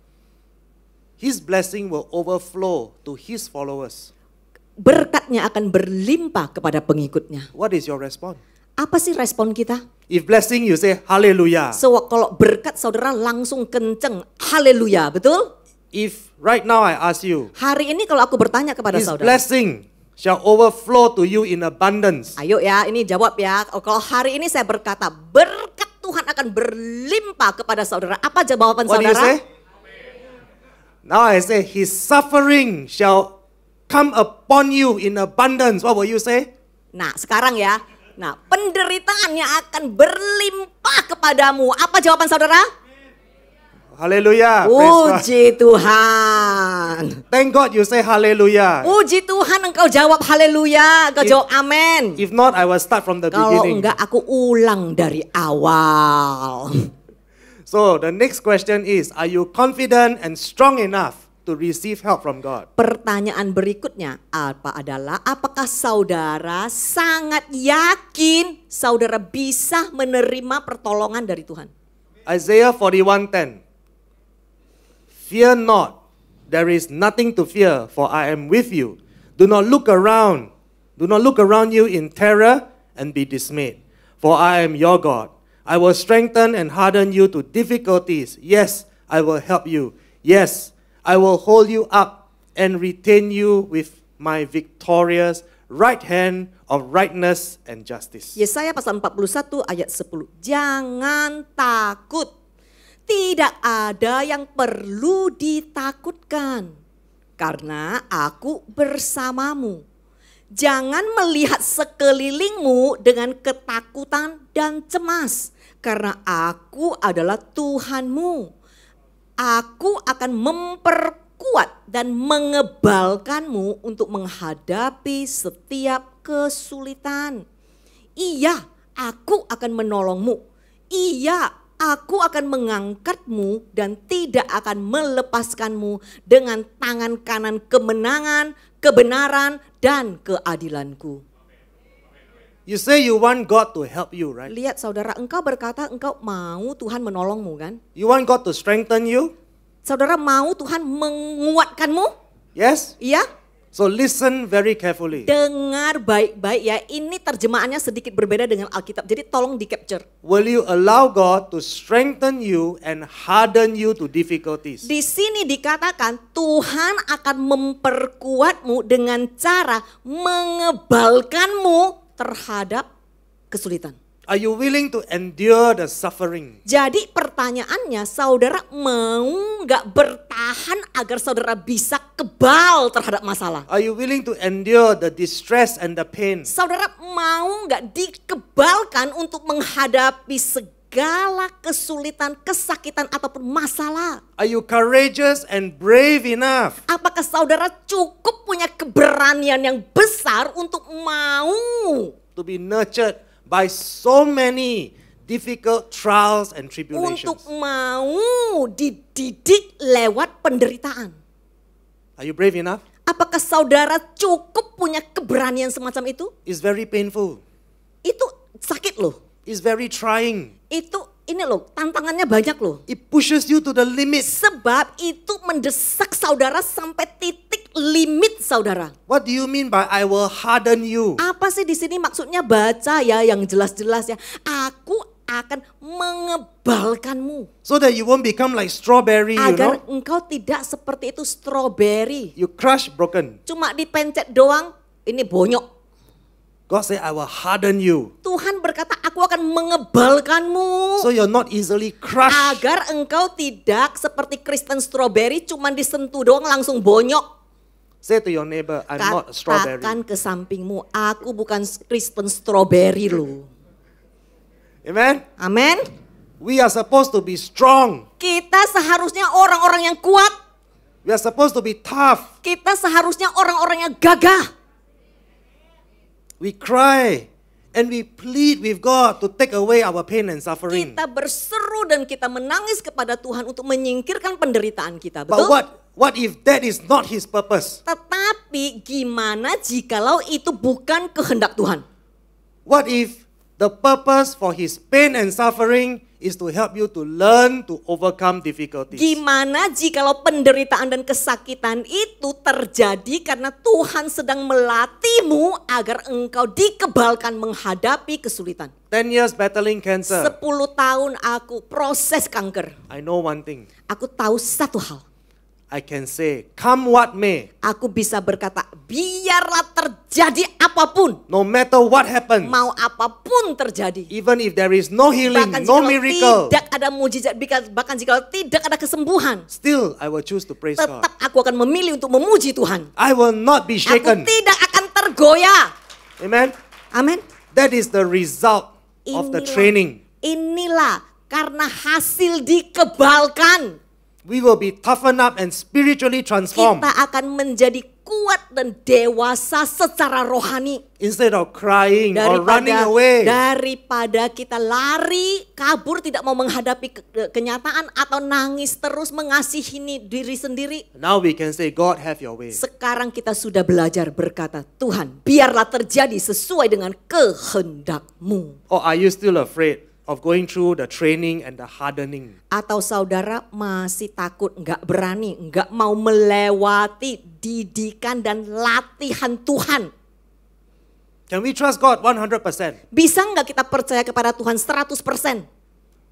his blessing will overflow to his followers. berkatnya akan berlimpah kepada pengikutnya. What is your response? Apa sih respon kita? If blessing, you say hallelujah. Kalau berkat saudara langsung kenceng, haleluya, betul? If right now I ask you, Hari ini kalau aku bertanya kepada his saudara, blessing shall overflow to you in abundance. Ayo ya, ini jawab ya. Oh, kalau hari ini saya berkata, berkat Tuhan akan berlimpah kepada saudara. Apa jawaban What do you saudara? say? Now I say, his suffering shall come upon you in abundance. What will you say? Nah, sekarang ya. Nah, penderitaannya akan berlimpah kepadamu. Apa jawaban saudara? Hallelujah. Praise God. Puji Tuhan. Thank God you say hallelujah. Puji Tuhan engkau jawab haleluya. Engkau jawab amin. If not, I will start from the Kalau beginning. enggak aku ulang dari awal. So the next question is, are you confident and strong enough to receive help from God? Pertanyaan berikutnya adalah apakah saudara sangat yakin saudara bisa menerima pertolongan dari Tuhan? Isaiah 41:10. Fear not, there is nothing to fear, for I am with you. Do not look around you in terror and be dismayed, for I am your God. I will strengthen and harden you to difficulties. Yes, I will help you. Yes, I will hold you up and retain you with my victorious right hand of rightness and justice. Yesaya pasal 41 ayat 10. Jangan takut. Tidak ada yang perlu ditakutkan. Karena aku bersamamu. Jangan melihat sekelilingmu dengan ketakutan dan cemas. Karena aku adalah Tuhanmu. Aku akan memperkuat dan mengebalkanmu untuk menghadapi setiap kesulitan. Iya, aku akan menolongmu. Iya, aku akan mengangkatmu dan tidak akan melepaskanmu dengan tangan kanan kemenangan, kebenaran, dan keadilanku. You say you want God to help you, right? Lihat saudara, engkau berkata engkau mau Tuhan menolongmu kan? You want God to strengthen you? Saudara mau Tuhan menguatkanmu? Yes? Iya? So listen very carefully. Dengar baik-baik ya, ini terjemahannya sedikit berbeda dengan Alkitab, jadi tolong di-capture. Will you allow God to strengthen you and harden you to difficulties? Di sini dikatakan Tuhan akan memperkuatmu dengan cara mengebalkanmu terhadap kesulitan. Are you willing to endure the suffering? Jadi pertanyaannya, saudara mau nggak bertahan agar saudara bisa kebal terhadap masalah? Are you willing to endure the distress and the pain? Saudara mau nggak dikebalkan untuk menghadapi segala kesulitan, kesakitan ataupun masalah? Are you courageous and brave enough? Apakah saudara cukup punya keberanian yang besar untuk mau To be nurtured by so many difficult trials and untuk tribulations? mau dididik lewat penderitaan? Are you brave enough? Apakah saudara cukup punya keberanian semacam itu? It's very painful. Itu sakit loh. It's very trying. Itu ini loh, tantangannya banyak loh. It pushes you to the limit. Sebab itu mendesak saudara sampai titik limit saudara. What do you mean by I will harden you? Apa sih di sini maksudnya, baca ya yang jelas-jelas ya. Aku akan mengebalkanmu. So that you won't become like strawberry, you Agar know? engkau tidak seperti itu strawberry. You crush broken. Cuma dipencet doang, ini bonyok. God say I will harden you. Tuhan berkata aku akan mengebalkanmu. So you're not easily crushed. Agar engkau tidak seperti Kristen strawberry cuma disentuh doang langsung bonyok. Say to your neighbor, I'm not a strawberry. Katakan ke sampingmu, aku bukan Kristen strawberry loh. Amen? Amin. We are supposed to be strong. Kita seharusnya orang-orang yang kuat. We are supposed to be tough. Kita seharusnya orang-orang yang gagah. We cry and we plead with God to take away our pain and suffering. Kita berseru dan kita menangis kepada Tuhan untuk menyingkirkan penderitaan kita. But Betul? what if that is not His purpose? Tetapi gimana jikalau itu bukan kehendak Tuhan? What if the purpose for His pain and suffering is to help you to learn to overcome difficulties? Gimana jikalau penderitaan dan kesakitan itu terjadi karena Tuhan sedang melatihmu agar engkau dikebalkan menghadapi kesulitan? 10 years battling cancer. 10 tahun aku proses kanker. I know one thing. Aku tahu satu hal. I can say, come what may, Aku bisa berkata, biarlah terjadi apapun. no matter what happens, Mau apapun terjadi. even if there is no healing, Bahkan no jika miracle, tidak ada mujizat, bahkan jika tidak ada kesembuhan, still I will choose to praise God. tetap aku akan memilih untuk memuji Tuhan. I will not be Aku shaken. tidak akan tergoyah. Amen. Amin. That is the result of the training. Inilah karena hasil dikebalkan. We will be toughened up and spiritually transformed. Kita akan menjadi kuat dan dewasa secara rohani. Instead of crying or running Daripada, away. daripada kita lari, kabur, tidak mau menghadapi kenyataan atau nangis terus mengasihi diri sendiri. Now we can say, God, have your way. Sekarang kita sudah belajar berkata, Tuhan biarlah terjadi sesuai dengan kehendak-Mu. Or are you still afraid of going through the training and the hardening? Atau saudara masih takut, nggak berani, nggak mau melewati didikan dan latihan Tuhan. Can we trust God 100%? Bisa nggak kita percaya kepada Tuhan 100%?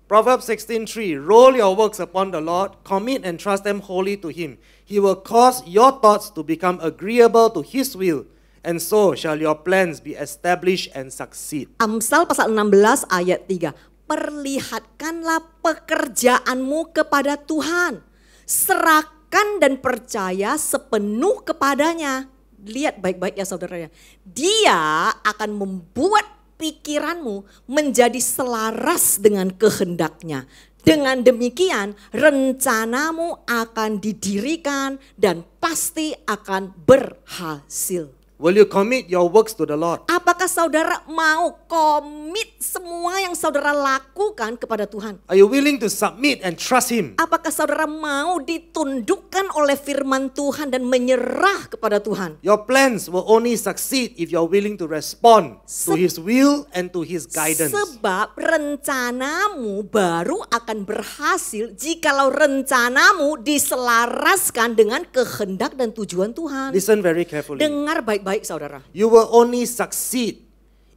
Proverbs 16:3, roll your works upon the Lord, commit and trust them wholly to Him. He will cause your thoughts to become agreeable to His will, and so shall your plans be established and succeed. Amsal pasal 16 ayat 3. Perlihatkanlah pekerjaanmu kepada Tuhan. Serahkan dan percaya sepenuh kepadanya. Lihat baik-baik ya saudara ya. Dia akan membuat pikiranmu menjadi selaras dengan kehendaknya. Dengan demikian rencanamu akan didirikan dan pasti akan berhasil. Will you commit your works to the Lord? Apakah saudara mau komit semua yang saudara lakukan kepada Tuhan? Are you willing to submit and trust Him? Apakah saudara mau ditundukkan oleh firman Tuhan dan menyerah kepada Tuhan? Your plans will only succeed if you're willing to respond to His will and to His guidance. Sebab rencanamu baru akan berhasil jikalau rencanamu diselaraskan dengan kehendak dan tujuan Tuhan. Listen very carefully. Dengar baik-baik saudara. You will only succeed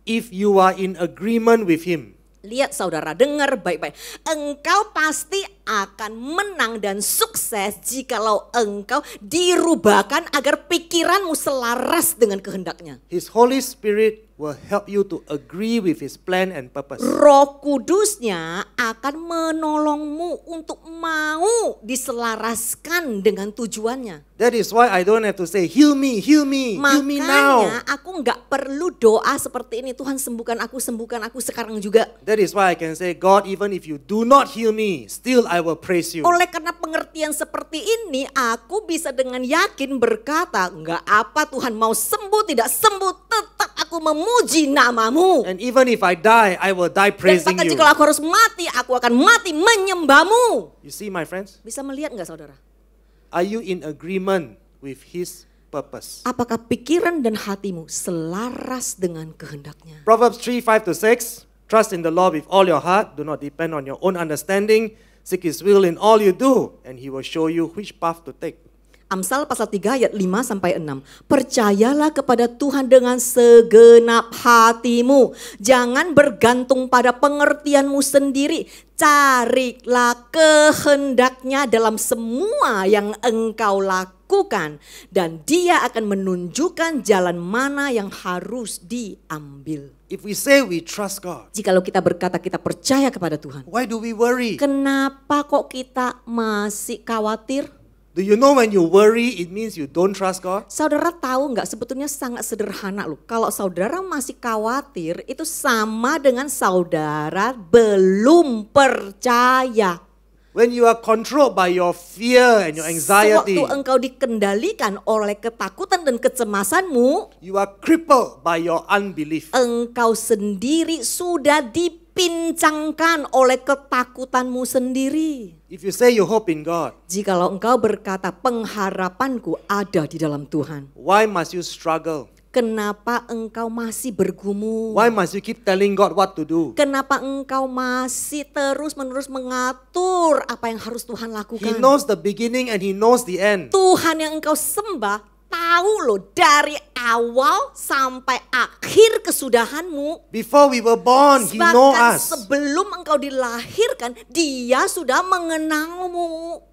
if you are in agreement with Him. Lihat saudara, dengar baik-baik. Engkau pasti akan menang dan sukses jikalau engkau dirubahkan agar pikiranmu selaras dengan kehendaknya. His Holy Spirit will help you to agree with His plan and purpose. Roh Kudusnya akan menolongmu untuk mau diselaraskan dengan tujuannya. That is why I don't have to say, heal me heal me now. Makanya aku nggak perlu doa seperti ini. Tuhan sembuhkan aku sekarang juga. That is why I can say, God, even if you do not heal me, still I will praise you. Oleh karena pengertian seperti ini, aku bisa dengan yakin berkata, enggak apa Tuhan mau sembuh tidak sembuh, tetap aku memuji namamu. And even if I die, I will die Dan praising bahkan you. jika aku harus mati, aku akan mati menyembahmu. You see my friends? Bisa melihat enggak saudara? Are you in agreement with His purpose? Apakah pikiran dan hatimu selaras dengan kehendaknya? Proverbs 3:5-6, trust in the Lord with all your heart, do not depend on your own understanding, seek His will in all you do, and He will show you which path to take. Amsal pasal 3 ayat 5-6. Percayalah kepada Tuhan dengan segenap hatimu. Jangan bergantung pada pengertianmu sendiri. Carilah kehendaknya dalam semua yang engkau lakukan. Dan Dia akan menunjukkan jalan mana yang harus diambil. If we say we trust God, Jikalau kita berkata kita percaya kepada Tuhan. why do we worry? Kenapa kok kita masih khawatir? Do you know when you worry, it means you don't trust God? Saudara tahu nggak sebetulnya sangat sederhana loh. Kalau saudara masih khawatir itu sama dengan saudara belum percaya. When you are controlled by your fear and your anxiety, Sewaktu engkau dikendalikan oleh ketakutan dan kecemasanmu, you are crippled by your unbelief. engkau sendiri sudah dipincangkan oleh ketakutanmu sendiri. If you say you hope in God, Jikalau engkau berkata pengharapanku ada di dalam Tuhan. why must you struggle? Kenapa engkau masih bergumul? Why must you keep telling God what to do? Kenapa engkau masih terus-menerus mengatur apa yang harus Tuhan He lakukan? knows the beginning and He knows the end. Tuhan yang engkau sembah tahu loh dari awal sampai akhir kesudahanmu. Before we were born, He knows Bahkan us. sebelum engkau dilahirkan, Dia sudah mengenalmu.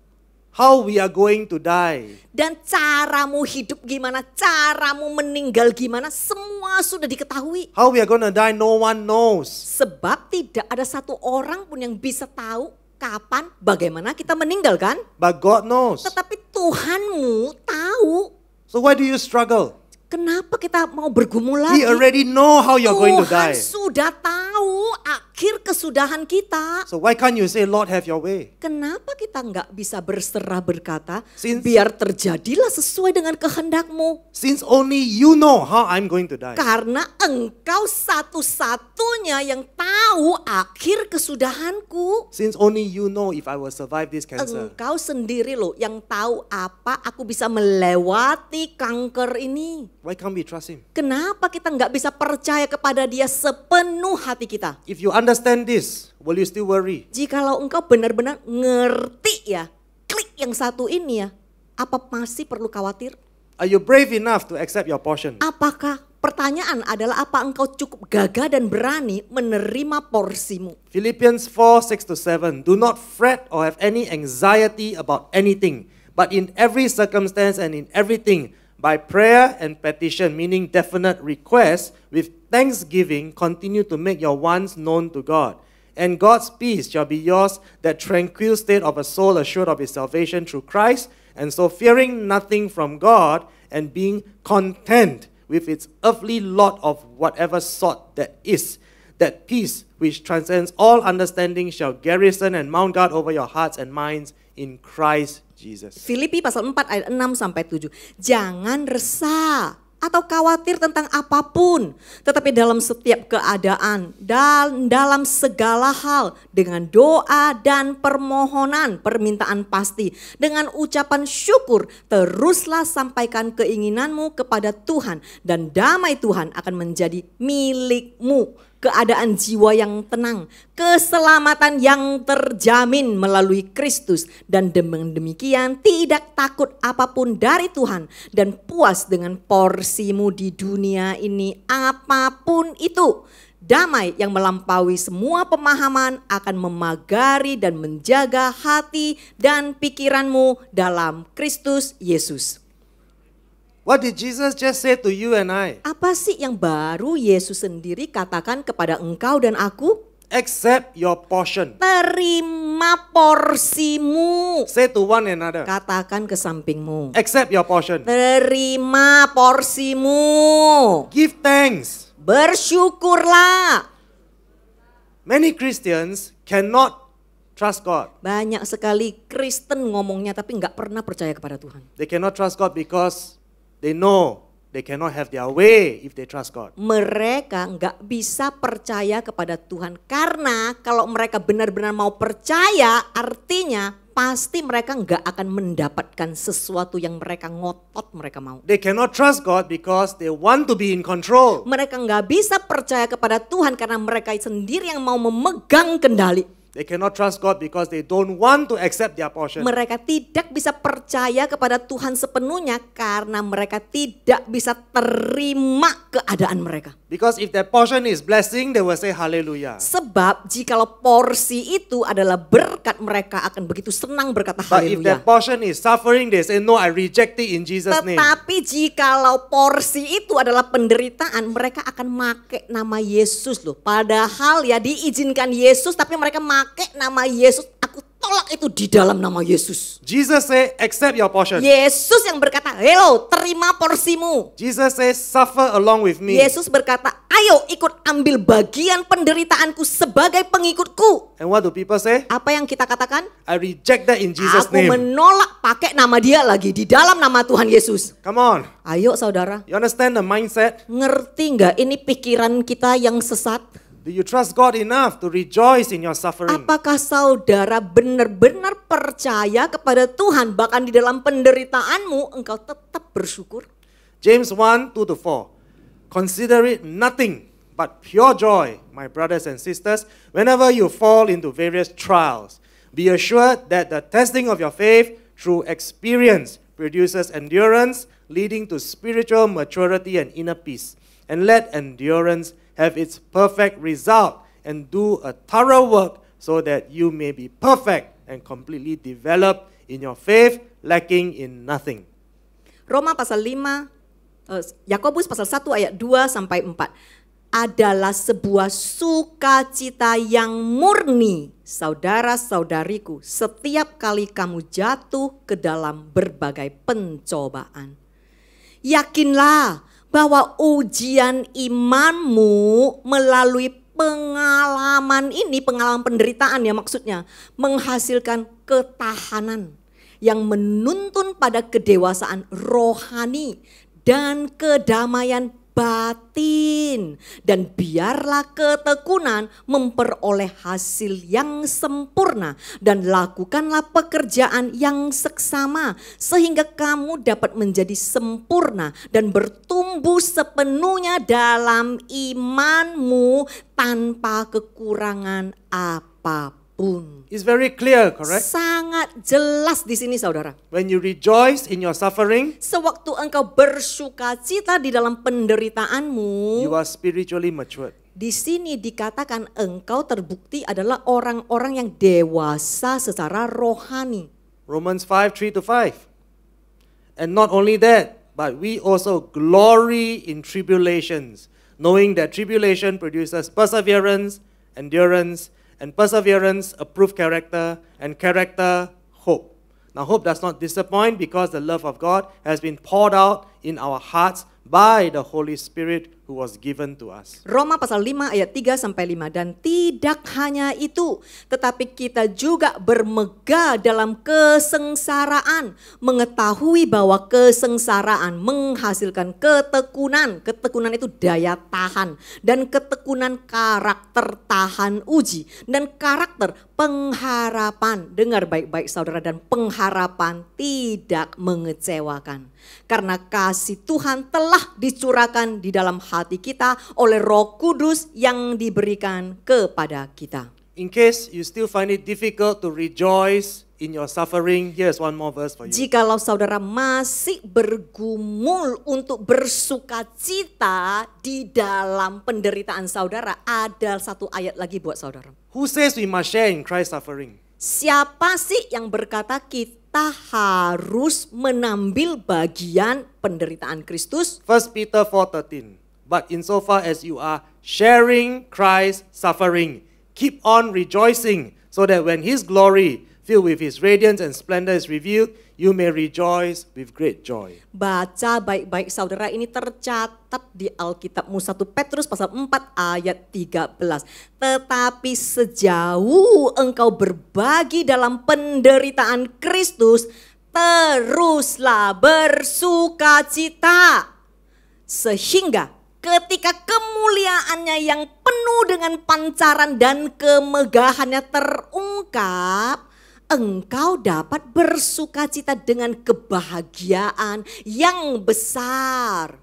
how we are going to die. Dan caramu hidup gimana, caramu meninggal gimana, semua sudah diketahui. How we are going to die, no one knows. Sebab tidak ada satu orang pun yang bisa tahu kapan, bagaimana kita meninggal kan? But God knows. Tetapi Tuhanmu tahu. So why do you struggle? Kenapa kita mau bergumul He lagi? already know how you're going to Tuhan die. sudah tahu akhir kesudahan kita. So why can't you say, Lord, have your way? Kenapa kita nggak bisa berserah berkata, Since- biar terjadilah sesuai dengan kehendakmu. Since only you know how I'm going to die. Karena engkau satu-satunya yang tahu akhir kesudahanku. Since only you know if I will survive this cancer. Engkau sendiri loh yang tahu apa aku bisa melewati kanker ini. Why can't we trust him? Kenapa kita nggak bisa percaya kepada dia sepenuh hati kita? If you understand this, will you still worry? Jikalau engkau benar-benar ngerti ya, klik yang satu ini ya, apa masih perlu khawatir? Are you brave enough to accept your portion? Apakah, pertanyaan adalah apa engkau cukup gagah dan berani menerima porsimu? Philippians 4:6-7. Do not fret or have any anxiety about anything, but in every circumstance and in everything, by prayer and petition, meaning definite requests, with thanksgiving, continue to make your wants known to God. And God's peace shall be yours, that tranquil state of a soul assured of his salvation through Christ, and so fearing nothing from God, and being content with its earthly lot of whatever sort that is, that peace which transcends all understanding shall garrison and mount guard over your hearts and minds in Christ Jesus. Filipi pasal 4 ayat 6 sampai 7. Jangan resah atau khawatir tentang apapun, tetapi dalam setiap keadaan dan dalam segala hal dengan doa dan permohonan, permintaan pasti dengan ucapan syukur teruslah sampaikan keinginanmu kepada Tuhan dan damai Tuhan akan menjadi milikmu. Keadaan jiwa yang tenang, keselamatan yang terjamin melalui Kristus, dan dengan demikian tidak takut apapun dari Tuhan dan puas dengan porsimu di dunia ini apapun itu. Damai yang melampaui semua pemahaman akan memagari dan menjaga hati dan pikiranmu dalam Kristus Yesus. What did Jesus just say to you and I? Apa sih yang baru Yesus sendiri katakan kepada engkau dan aku? Accept your portion. Terima porsimu. Say to one another. Katakan ke sampingmu. Accept your portion. Terima porsimu. Give thanks. Bersyukurlah. Many Christians cannot trust God. Banyak sekali Kristen ngomongnya tapi nggak pernah percaya kepada Tuhan. They cannot trust God because they know they cannot have their way if they trust God. Mereka nggak bisa percaya kepada Tuhan karena kalau mereka benar-benar mau percaya artinya pasti mereka nggak akan mendapatkan sesuatu yang mereka ngotot mereka mau. They cannot trust God because they want to be in control. Mereka nggak bisa percaya kepada Tuhan karena mereka sendiri yang mau memegang kendali. They cannot trust God because they don't want to accept their portion. Mereka tidak bisa percaya kepada Tuhan sepenuhnya karena mereka tidak bisa terima keadaan mereka. Because if their portion is blessing, they will say hallelujah. Sebab jikalau porsi itu adalah berkat, mereka akan begitu senang berkata But if their haleluya. portion is suffering, they say no, I reject it in Jesus' name. Tetapi jikalau porsi itu adalah penderitaan, mereka akan make nama Yesus loh. Padahal ya diizinkan Yesus tapi mereka make nama Yesus. Aku tolak itu di dalam nama Yesus. Jesus say, accept your portion. Yesus yang berkata, hello, terima porsimu. Jesus says, suffer along with me. Yesus berkata, ayo ikut ambil bagian penderitaanku sebagai pengikutku. And what do people say? Apa yang kita katakan? I reject that in Jesus' Aku name. menolak pakai nama dia lagi di dalam nama Tuhan Yesus. Come on. Ayo saudara, You understand the mindset? ngerti nggak ini pikiran kita yang sesat? Do you trust God enough to rejoice in your suffering? Apakah saudara benar-benar percaya kepada Tuhan bahkan di dalam penderitaanmu engkau tetap bersyukur? James 1:2-4. Consider it nothing but pure joy, my brothers and sisters, whenever you fall into various trials. Be assured that the testing of your faith through experience produces endurance, leading to spiritual maturity and inner peace. And let endurance have its perfect result, and do a thorough work so that you may be perfect and completely developed in your faith, lacking in nothing. Roma pasal 5, Yakobus pasal 1 ayat 2 sampai 4. Adalah sebuah sukacita yang murni, saudara-saudariku, setiap kali kamu jatuh ke dalam berbagai pencobaan. Yakinlah bahwa ujian imanmu melalui pengalaman ini, pengalaman penderitaan ya maksudnya, menghasilkan ketahanan yang menuntun pada kedewasaan rohani dan kedamaian batin. Dan biarlah ketekunan memperoleh hasil yang sempurna dan lakukanlah pekerjaan yang seksama sehingga kamu dapat menjadi sempurna dan bertumbuh sepenuhnya dalam imanmu tanpa kekurangan apapun. It's very clear, correct? Sangat jelas di sini saudara. When you rejoice in your suffering, Sewaktu engkau bersukacita di dalam penderitaanmu, you are spiritually matured. di sini dikatakan engkau terbukti adalah orang-orang yang dewasa secara rohani. Romans 5:3-5. And not only that, but we also glory in tribulations, knowing that tribulation produces perseverance, endurance, and perseverance, a proof character, and character, hope. Now hope does not disappoint because the love of God has been poured out in our hearts by the Holy Spirit who was given to us. Roma pasal 5 ayat 3 sampai 5. Dan tidak hanya itu, tetapi kita juga bermegah dalam kesengsaraan, mengetahui bahwa kesengsaraan menghasilkan ketekunan. Ketekunan itu daya tahan, dan ketekunan karakter tahan uji, dan karakter pengharapan. Dengar baik-baik saudara, dan pengharapan tidak mengecewakan. Karena kasih Tuhan telah dicurahkan di dalam hati kita oleh Roh Kudus yang diberikan kepada kita. In case you still find it difficult to rejoice in your suffering, here's one more verse for you. Jikalau saudara masih bergumul untuk bersukacita di dalam penderitaan saudara, ada satu ayat lagi buat saudara. Who says we must share in Christ's suffering? Siapa sih yang berkata kita harus menambil bagian penderitaan Kristus? 1 Peter 4:13. But insofar as you are sharing Christ's suffering, keep on rejoicing, so that when His glory, filled with His radiance and splendor, is revealed, you may rejoice with great joy. Baca baik-baik saudara, ini tercatat di Alkitabmu 1 Petrus pasal 4 ayat 13. Tetapi sejauh engkau berbagi dalam penderitaan Kristus, teruslah bersukacita. Sehingga ketika kemuliaannya yang penuh dengan pancaran dan kemegahannya terungkap, engkau dapat bersukacita dengan kebahagiaan yang besar.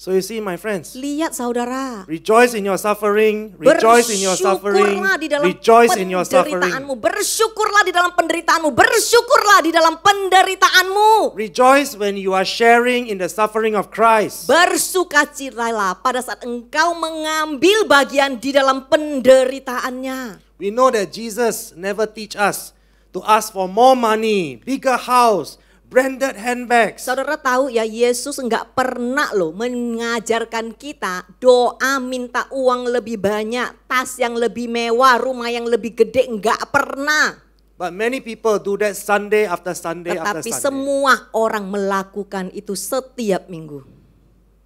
So you see, my friends, Lihat saudara, rejoice in your suffering, rejoice in your suffering, bersyukurlah di dalam rejoice in your suffering. penderitaanmu, bersyukurlah di dalam penderitaanmu, bersyukurlah di dalam penderitaanmu. Rejoice when you are sharing in the suffering of Christ. Bersukacitalah pada saat engkau mengambil bagian di dalam penderitaannya. We know that Jesus never teach us to ask for more money, bigger house, branded handbags. Saudara tahu ya, Yesus enggak pernah loh mengajarkan kita doa minta uang lebih banyak, tas yang lebih mewah, rumah yang lebih gede, enggak pernah. But many people do that Sunday after Sunday after Tetapi Sunday. semua orang melakukan itu setiap minggu.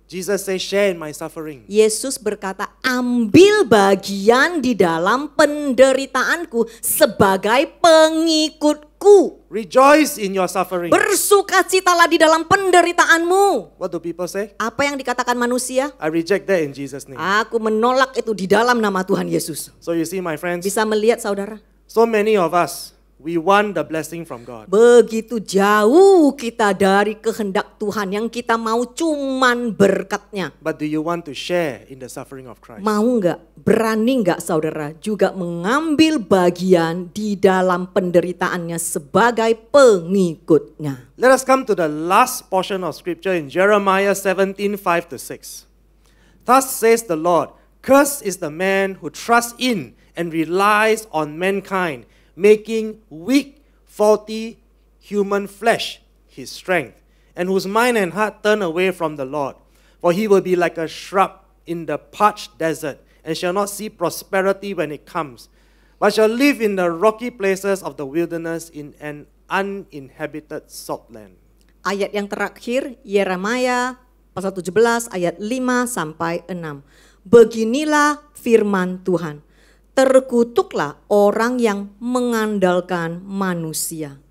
Jesus says, share in my suffering. Yesus berkata, ambil bagian di dalam penderitaanku sebagai pengikutku. Rejoice in your suffering. Bersukacitalah di dalam penderitaanmu. What do people say? Apa yang dikatakan manusia? I reject that in Jesus' name. Aku menolak itu di dalam nama Tuhan Yesus. So you see, my friends, Bisa melihat saudara? so many of us, we want the blessing from God. Begitu jauh kita dari kehendak Tuhan, yang kita mau cuman berkatnya. But do you want to share in the suffering of Christ? Mau nggak, berani nggak saudara juga mengambil bagian di dalam penderitaannya sebagai pengikutnya. Let us come to the last portion of scripture in Jeremiah 17:5-6. Thus says the Lord, cursed is the man who trusts in and relies on mankind, making weak, faulty human flesh his strength, and whose mind and heart turn away from the Lord. For he will be like a shrub in the parched desert, and shall not see prosperity when it comes, but shall live in the rocky places of the wilderness in an uninhabited salt land. Ayat yang terakhir, Yeremia pasal 17 ayat 5 sampai 6. Beginilah firman Tuhan. Terkutuklah orang yang mengandalkan manusia,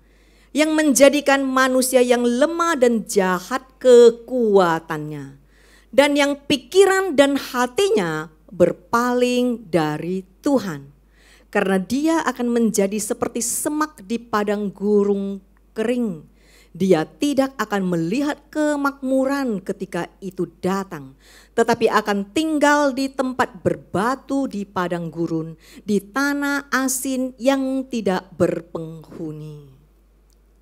yang menjadikan manusia yang lemah dan jahat kekuatannya, dan yang pikiran dan hatinya berpaling dari Tuhan. Karena dia akan menjadi seperti semak di padang gurun kering. Dia tidak akan melihat kemakmuran ketika itu datang, tetapi akan tinggal di tempat berbatu di padang gurun, di tanah asin yang tidak berpenghuni.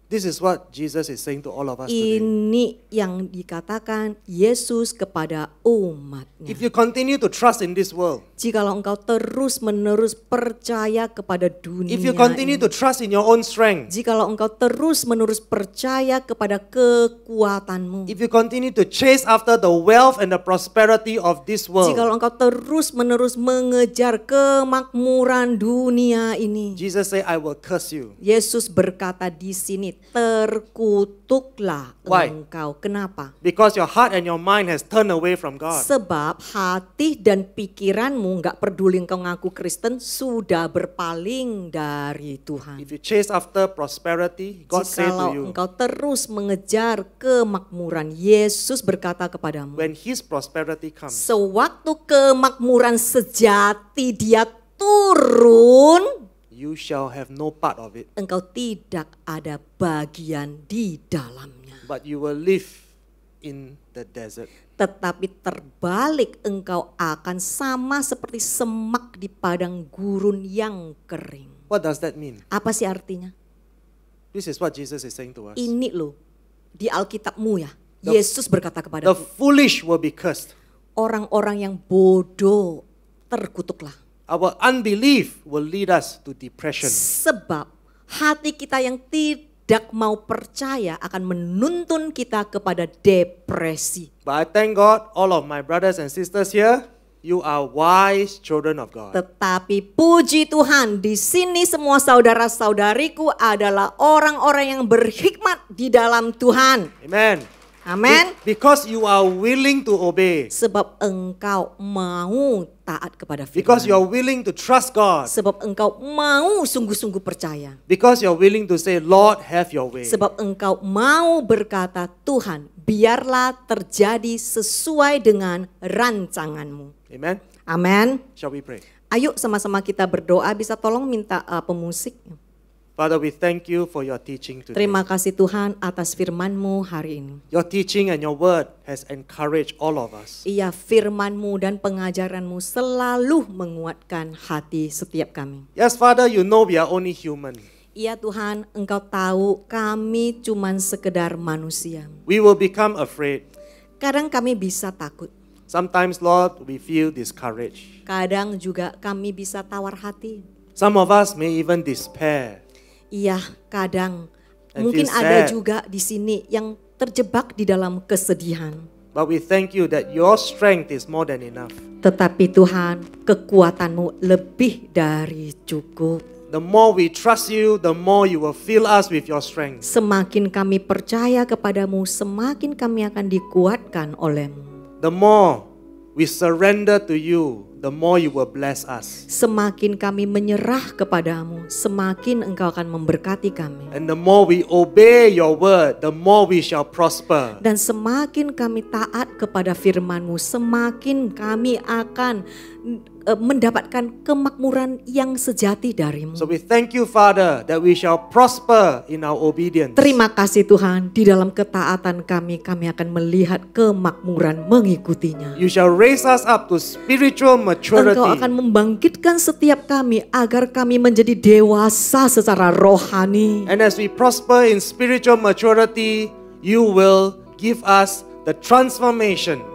This is what Jesus is saying to all of us today. Ini yang dikatakan Yesus kepada umatnya. If you continue to trust in this world, Jikalau engkau terus-menerus percaya kepada dunia if you continue ini, to trust in your own strength, jikalau engkau terus-menerus percaya kepada kekuatanmu, if you continue to chase after the wealth and the prosperity of this world, jikalau engkau terus-menerus mengejar kemakmuran dunia ini, Jesus say, I will curse you. Yesus berkata di sini, terkutuklah Why? engkau. Kenapa? Because your heart and your mind has turned away from God. Sebab hati dan pikiranmu nggak peduli engkau ngaku Kristen sudah berpaling dari Tuhan. If you chase after prosperity, God say to Jikalau you, engkau terus mengejar kemakmuran, Yesus berkata kepadamu, when His prosperity comes, sewaktu kemakmuran sejati dia turun, you shall have no part of it, engkau tidak ada bagian di dalamnya. but you will live in the desert. Tetapi terbalik, engkau akan sama seperti semak di padang gurun yang kering. What does that mean? Apa sih artinya? This is what Jesus is saying to us. Ini loh, di Alkitabmu ya, The- Yesus berkata The kepadaku, foolish will be cursed. orang-orang yang bodoh terkutuklah. Our unbelief will lead us to depression. Sebab hati kita yang tidak mau percaya akan menuntun kita kepada depresi. But I thank God, all of my brothers and sisters here, you are wise children of God. Tetapi puji Tuhan, di sini semua saudara-saudariku adalah orang-orang yang berhikmat di dalam Tuhan. Amen. Amin. Because you are willing to obey. Sebab engkau mau taat kepada Because you firman. are willing to trust God. Sebab engkau mau sungguh-sungguh percaya. Because you are willing to say, Lord, have your way. Sebab engkau mau berkata, Tuhan, biarlah terjadi sesuai dengan rancanganmu. Amen. Amin. Shall we pray? Ayo sama-sama kita berdoa, bisa tolong minta pemusik. Father, we thank you for your teaching today. Terima kasih Tuhan atas firman-Mu hari ini. Your teaching and your word has encouraged all of us. Iya, firman-Mu dan pengajaran-Mu selalu menguatkan hati setiap kami. Yes, Father, you know we are only human. Iya Tuhan, Engkau tahu kami cuman sekedar manusia. We will become afraid. Kadang kami bisa takut. Sometimes, Lord, we feel discouraged. Kadang juga kami bisa tawar hati. Some of us may even despair. Iya, kadang And mungkin feel ada sad. juga di sini yang terjebak di dalam kesedihan. But we thank you that your strength is more than enough. Tetapi Tuhan, kekuatan-Mu lebih dari cukup. The more we trust you, the more you will fill us with your strength. Semakin kami percaya kepadamu, semakin kami akan dikuatkan oleh-Mu. The more we surrender to you, the more you will bless us. Semakin kami menyerah kepadamu, semakin Engkau akan memberkati kami. And the more we obey your word, the more we shall prosper. Dan semakin kami taat kepada firman-Mu, semakin kami akan mendapatkan kemakmuran yang sejati dari-Mu. So we thank you, Father, that we shall prosper in our obedience. Terima kasih Tuhan, di dalam ketaatan kami akan melihat kemakmuran mengikutinya. You shall raise us up to spiritual maturity. Engkau akan membangkitkan setiap kami agar kami menjadi dewasa secara rohani. And as we prosper in spiritual maturity, you will give us the transformation.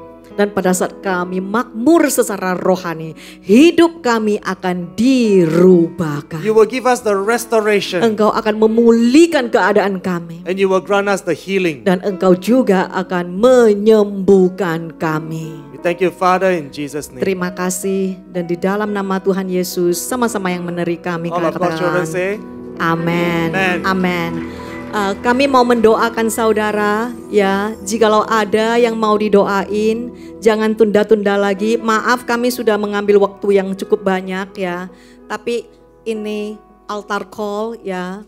Dan pada saat kami makmur secara rohani, hidup kami akan dirubahkan. You will give us the restoration. Engkau akan memulihkan keadaan kami. And you will grant us the healing. Dan Engkau juga akan menyembuhkan kami. We thank you, Father, in Jesus' name. Terima kasih. Dan di dalam nama Tuhan Yesus, sama-sama yang meneri kami. All of God's children Katakan, say, amin. Amen. Amin. Kami mau mendoakan saudara ya. Jikalau ada yang mau didoain, jangan tunda-tunda lagi. Maaf kami sudah mengambil waktu yang cukup banyak ya. Tapi ini altar call ya.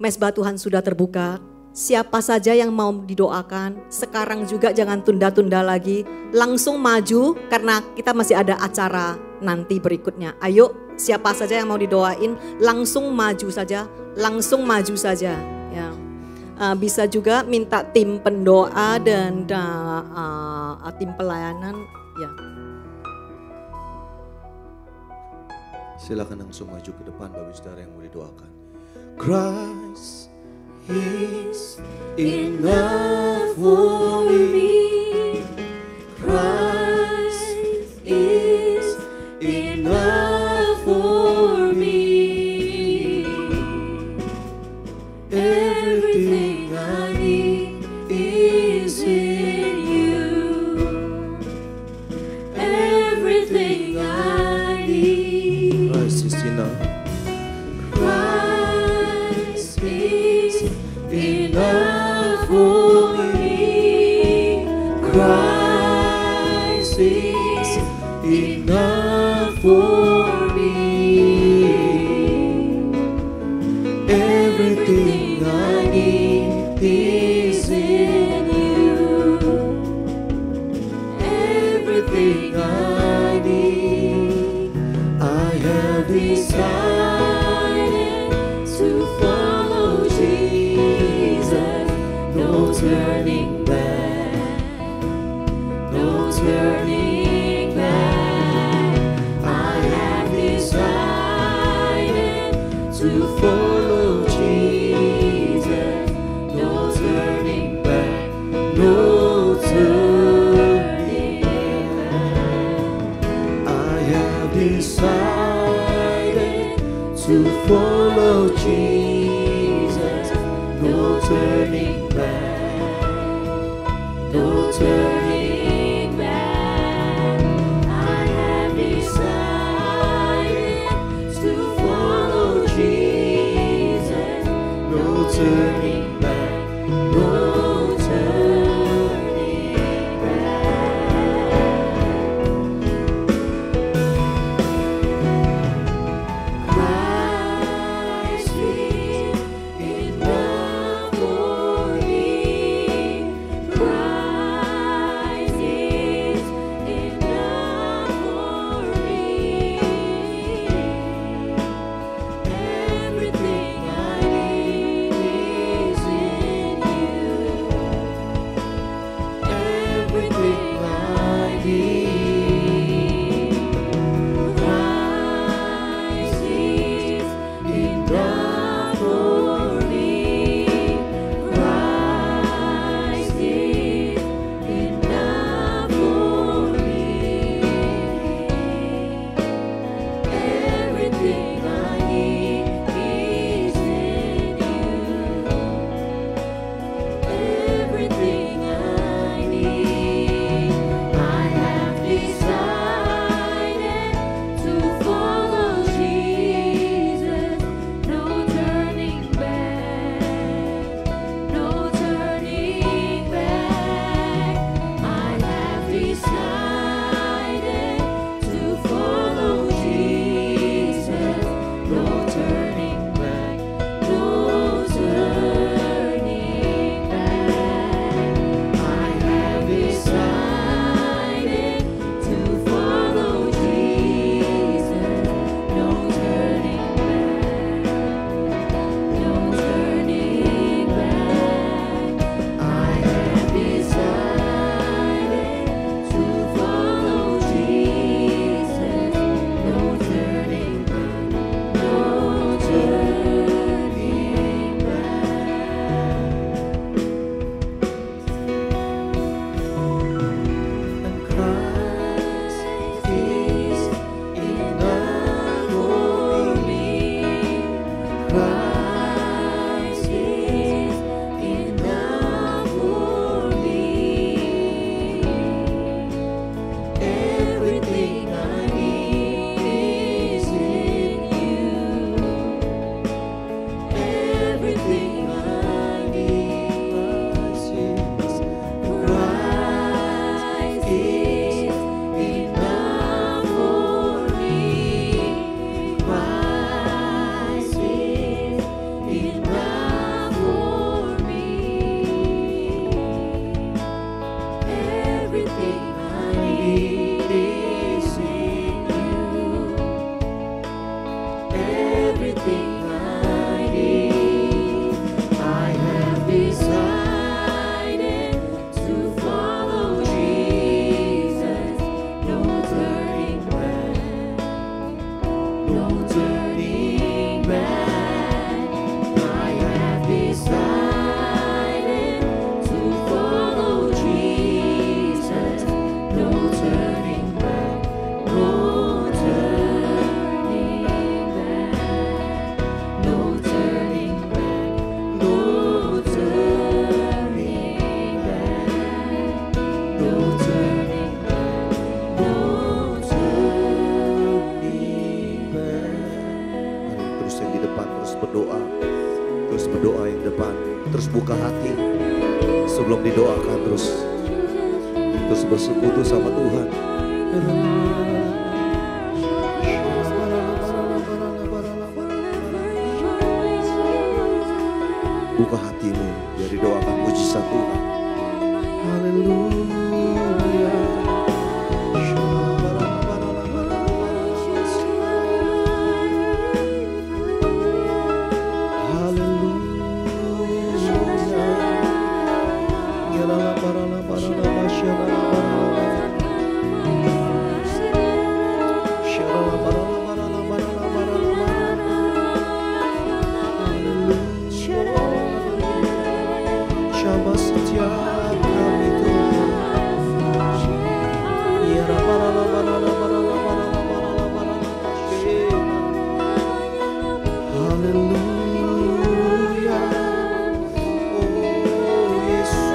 Mezbah Tuhan sudah terbuka. Siapa saja yang mau didoakan, sekarang juga jangan tunda-tunda lagi. Langsung maju karena kita masih ada acara nanti berikutnya. Ayo, siapa saja yang mau didoain, langsung maju saja. Langsung maju saja. Ya. Bisa juga minta tim pendoa dan tim pelayanan. Ya. Silakan langsung maju ke depan Bapak Saudara yang mau didoakan. Christ is enough for me. Christ is enough for me. Everything I need is in you. Everything I need. Christ is enough. Christ is enough for me. Christ is enough for me. Everything I need is in you. Everything I need, I have decided to follow Jesus. No turning back, no turning back. I have decided to follow Jesus. No turning back, no turning back. I have decided to follow Jesus. No turning back, no turning back. I have decided to follow Jesus. No turning back, no turning back. Christ is enough for me. Christ no turning back. I have decided to follow Jesus. No turning back, no turning back, no turning back, no turning back, no turning back, no turning back. Mari terus yang di depan terus berdoa. Terus berdoa yang depan. Terus buka hati. Sebelum didoakan terus bersekutu sama Tuhan. Buka hatimu biar didoakan mujizat Tuhan. Haleluya. Sama setiap kami Haleluya. Oh Yesus.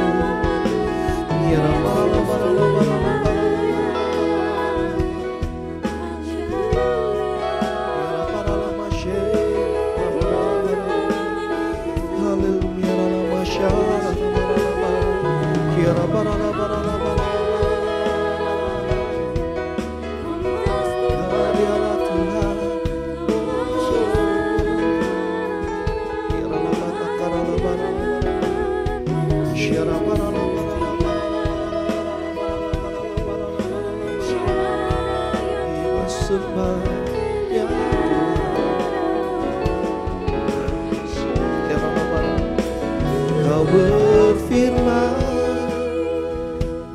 Kau berfirman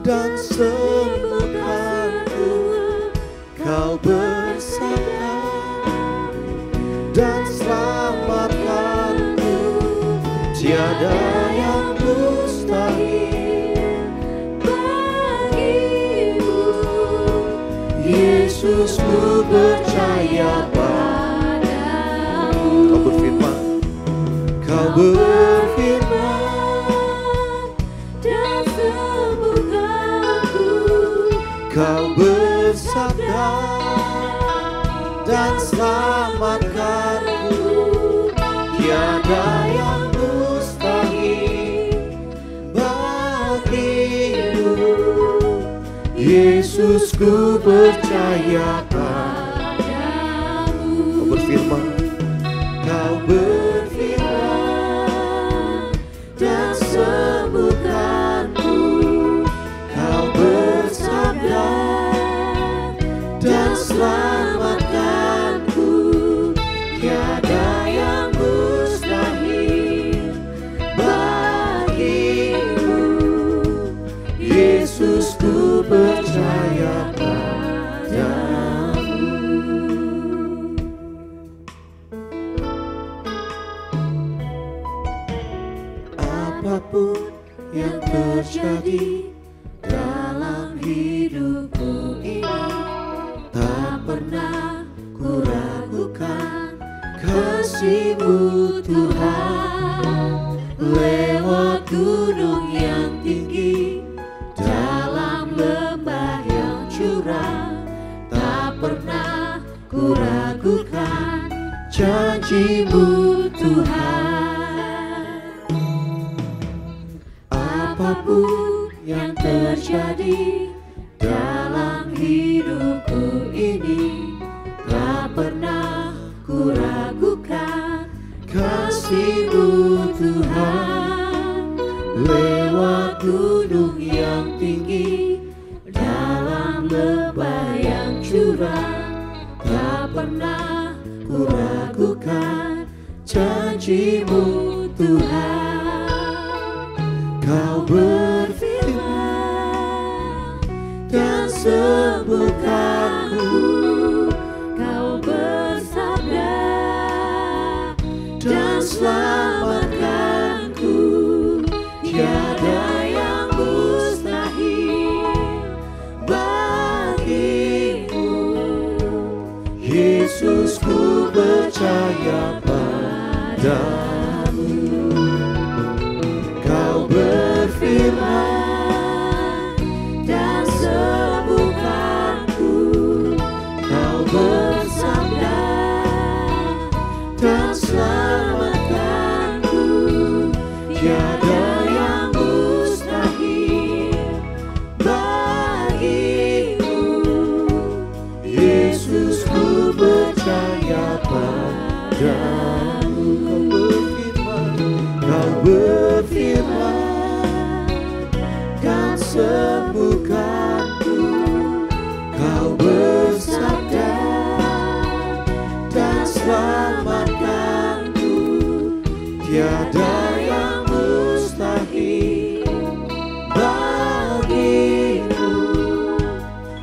dan sembuhkanku, Kau bersabda dan selamatkanku, tiada yang mustahil bagimu. Yesus, ku percaya padamu. Kau berfirman, Kau berfirman Dan sembuhkanku, Kau bersabda dan selamatkanku, tiada yang mustahil bagimu. Yesus, ku percaya padamu. Kau berfirman, Kau berfirman dan sembuhkanku, Kau bersabda dan selamatkanku, tiada yang mustahil bagimu. Yesus, ku percaya padamu. Apapun yang terjadi dalam hidupku ini, tak pernah ku ragukan kasih-Mu Tuhan. Lewat gunung yang tinggi, dalam lembah yang curam, tak pernah ku ragukan janji-Mu Tuhan. Apapun yang terjadi dalam hidupku ini, tak pernah ku ragukan kasih-Mu Tuhan. Lewat gunung yang tinggi, dalam lembah yang curam, tak pernah ku ragukan janji-Mu Tuhan. Kau berfirman dan sembuhkanku, Kau bersabda Yesus ku percaya padamu. Kau berfirman dan sembuhkanku. Kau bersabda dan selamatkanku. Tiada yang mustahil bagimu. Yesus ku percaya padamu. Kau berfirman kan sembuhkanku. Kau bersabda dan selamatkanku. Tiada yang mustahil bagimu.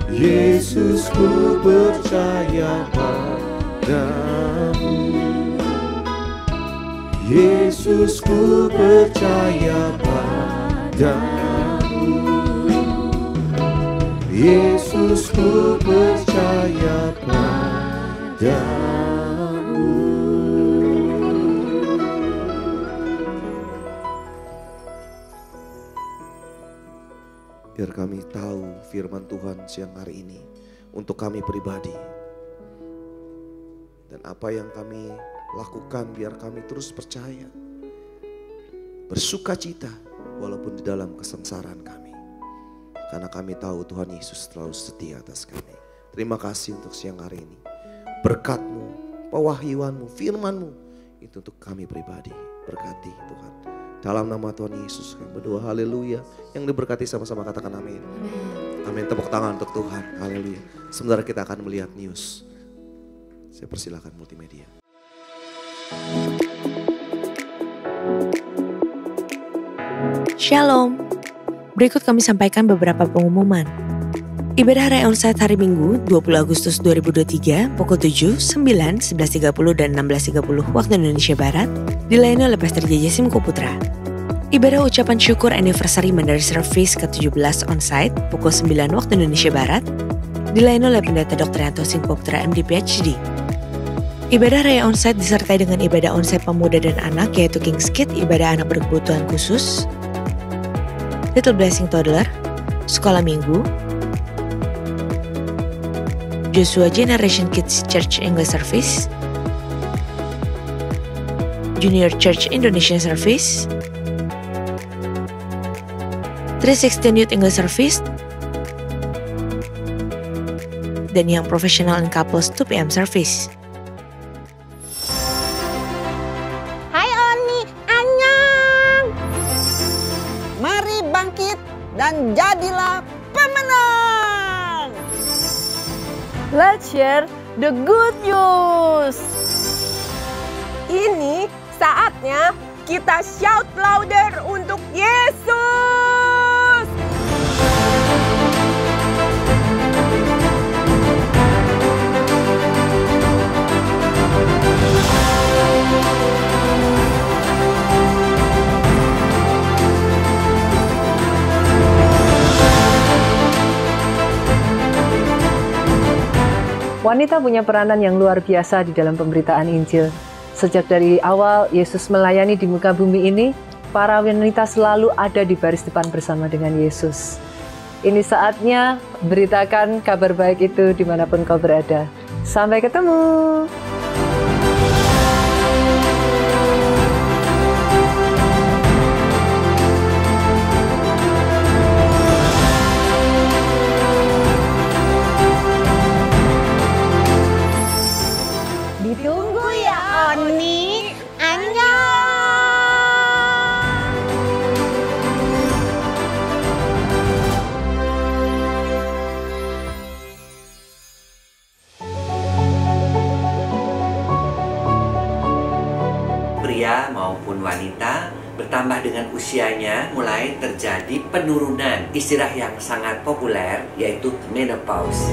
Yesus ku percaya padamu. Yesus ku percaya padamu. Yesus ku percaya padamu. Biar kami tahu firman Tuhan siang hari ini untuk kami pribadi. Dan apa yang kami lakukan biar kami terus percaya. Bersuka cita walaupun di dalam kesengsaraan kami. Karena kami tahu Tuhan Yesus selalu setia atas kami. Terima kasih untuk siang hari ini. Berkat-Mu, pewahyuan-Mu, firman-Mu itu untuk kami pribadi. Berkati Tuhan. Dalam nama Tuhan Yesus kami berdoa, haleluya. Yang diberkati sama-sama katakan amin. Amin, tepuk tangan untuk Tuhan, haleluya. Sebentar kita akan melihat news. Saya persilakan multimedia. Shalom. Berikut kami sampaikan beberapa pengumuman. Ibadah Raya Onsite hari Minggu 20 Agustus 2023 pukul 7, 9, 11.30 dan 16.30 waktu Indonesia Barat dilayani oleh Pastor JJ Simko Putra. Ibadah ucapan syukur anniversary Mandiri Service ke-17 Onsite pukul 9 waktu Indonesia Barat dilayani oleh Pendeta Dr. Yanto Simko Putra MD PhD. Ibadah Raya Onsite disertai dengan ibadah onsite pemuda dan anak yaitu King's Kids, ibadah anak berkebutuhan khusus, Little Blessing Toddler, Sekolah Minggu, Joshua Generation Kids Church English Service, Junior Church Indonesian Service, 316 Youth English Service, dan yang Professional and Couples 2 PM Service. Dan jadilah pemenang. Let's share the good news. Ini saatnya kita shout louder untuk Yesus. Wanita punya peranan yang luar biasa di dalam pemberitaan Injil. Sejak dari awal Yesus melayani di muka bumi ini, para wanita selalu ada di baris depan bersama dengan Yesus. Ini saatnya beritakan kabar baik itu dimanapun kau berada. Sampai ketemu. Ditunggu ya Oni. Annyeong. Pria maupun wanita bertambah dengan usianya mulai terjadi penurunan, istilah yang sangat populer yaitu menopause.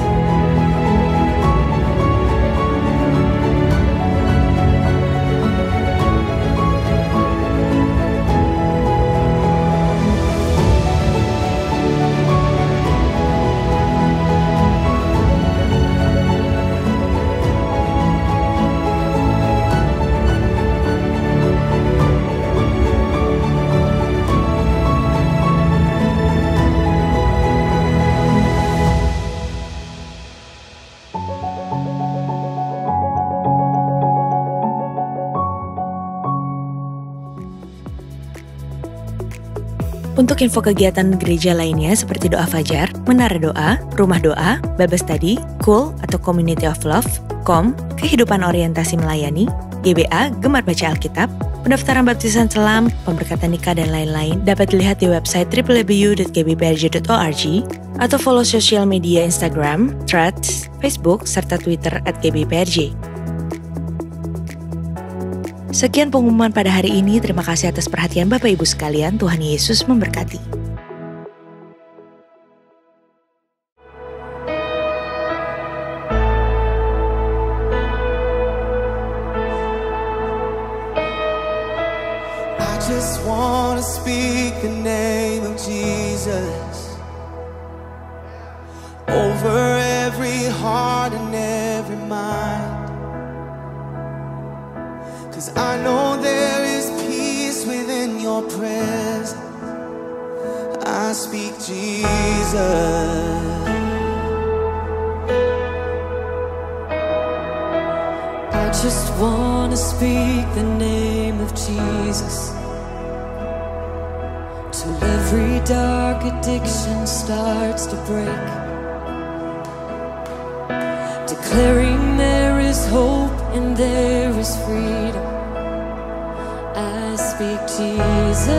Untuk info kegiatan gereja lainnya seperti doa fajar, menara doa, rumah doa, Bible study, Cool atau Community of Love, KOM, kehidupan orientasi melayani, GBA, Gemar Baca Alkitab, pendaftaran baptisan selam, pemberkatan nikah dan lain-lain dapat dilihat di website www.gbprj.org atau follow sosial media Instagram, Threads, Facebook, serta Twitter @gbprj. Sekian pengumuman pada hari ini. Terima kasih atas perhatian Bapak Ibu sekalian. Tuhan Yesus memberkati. I just want to speak the name of Jesus over every heart and every mind. 'Cause I know there is peace within your presence. I speak Jesus. I just want to speak the name of Jesus till every dark addiction starts to break, declaring there is hope and there is freedom. I speak Jesus.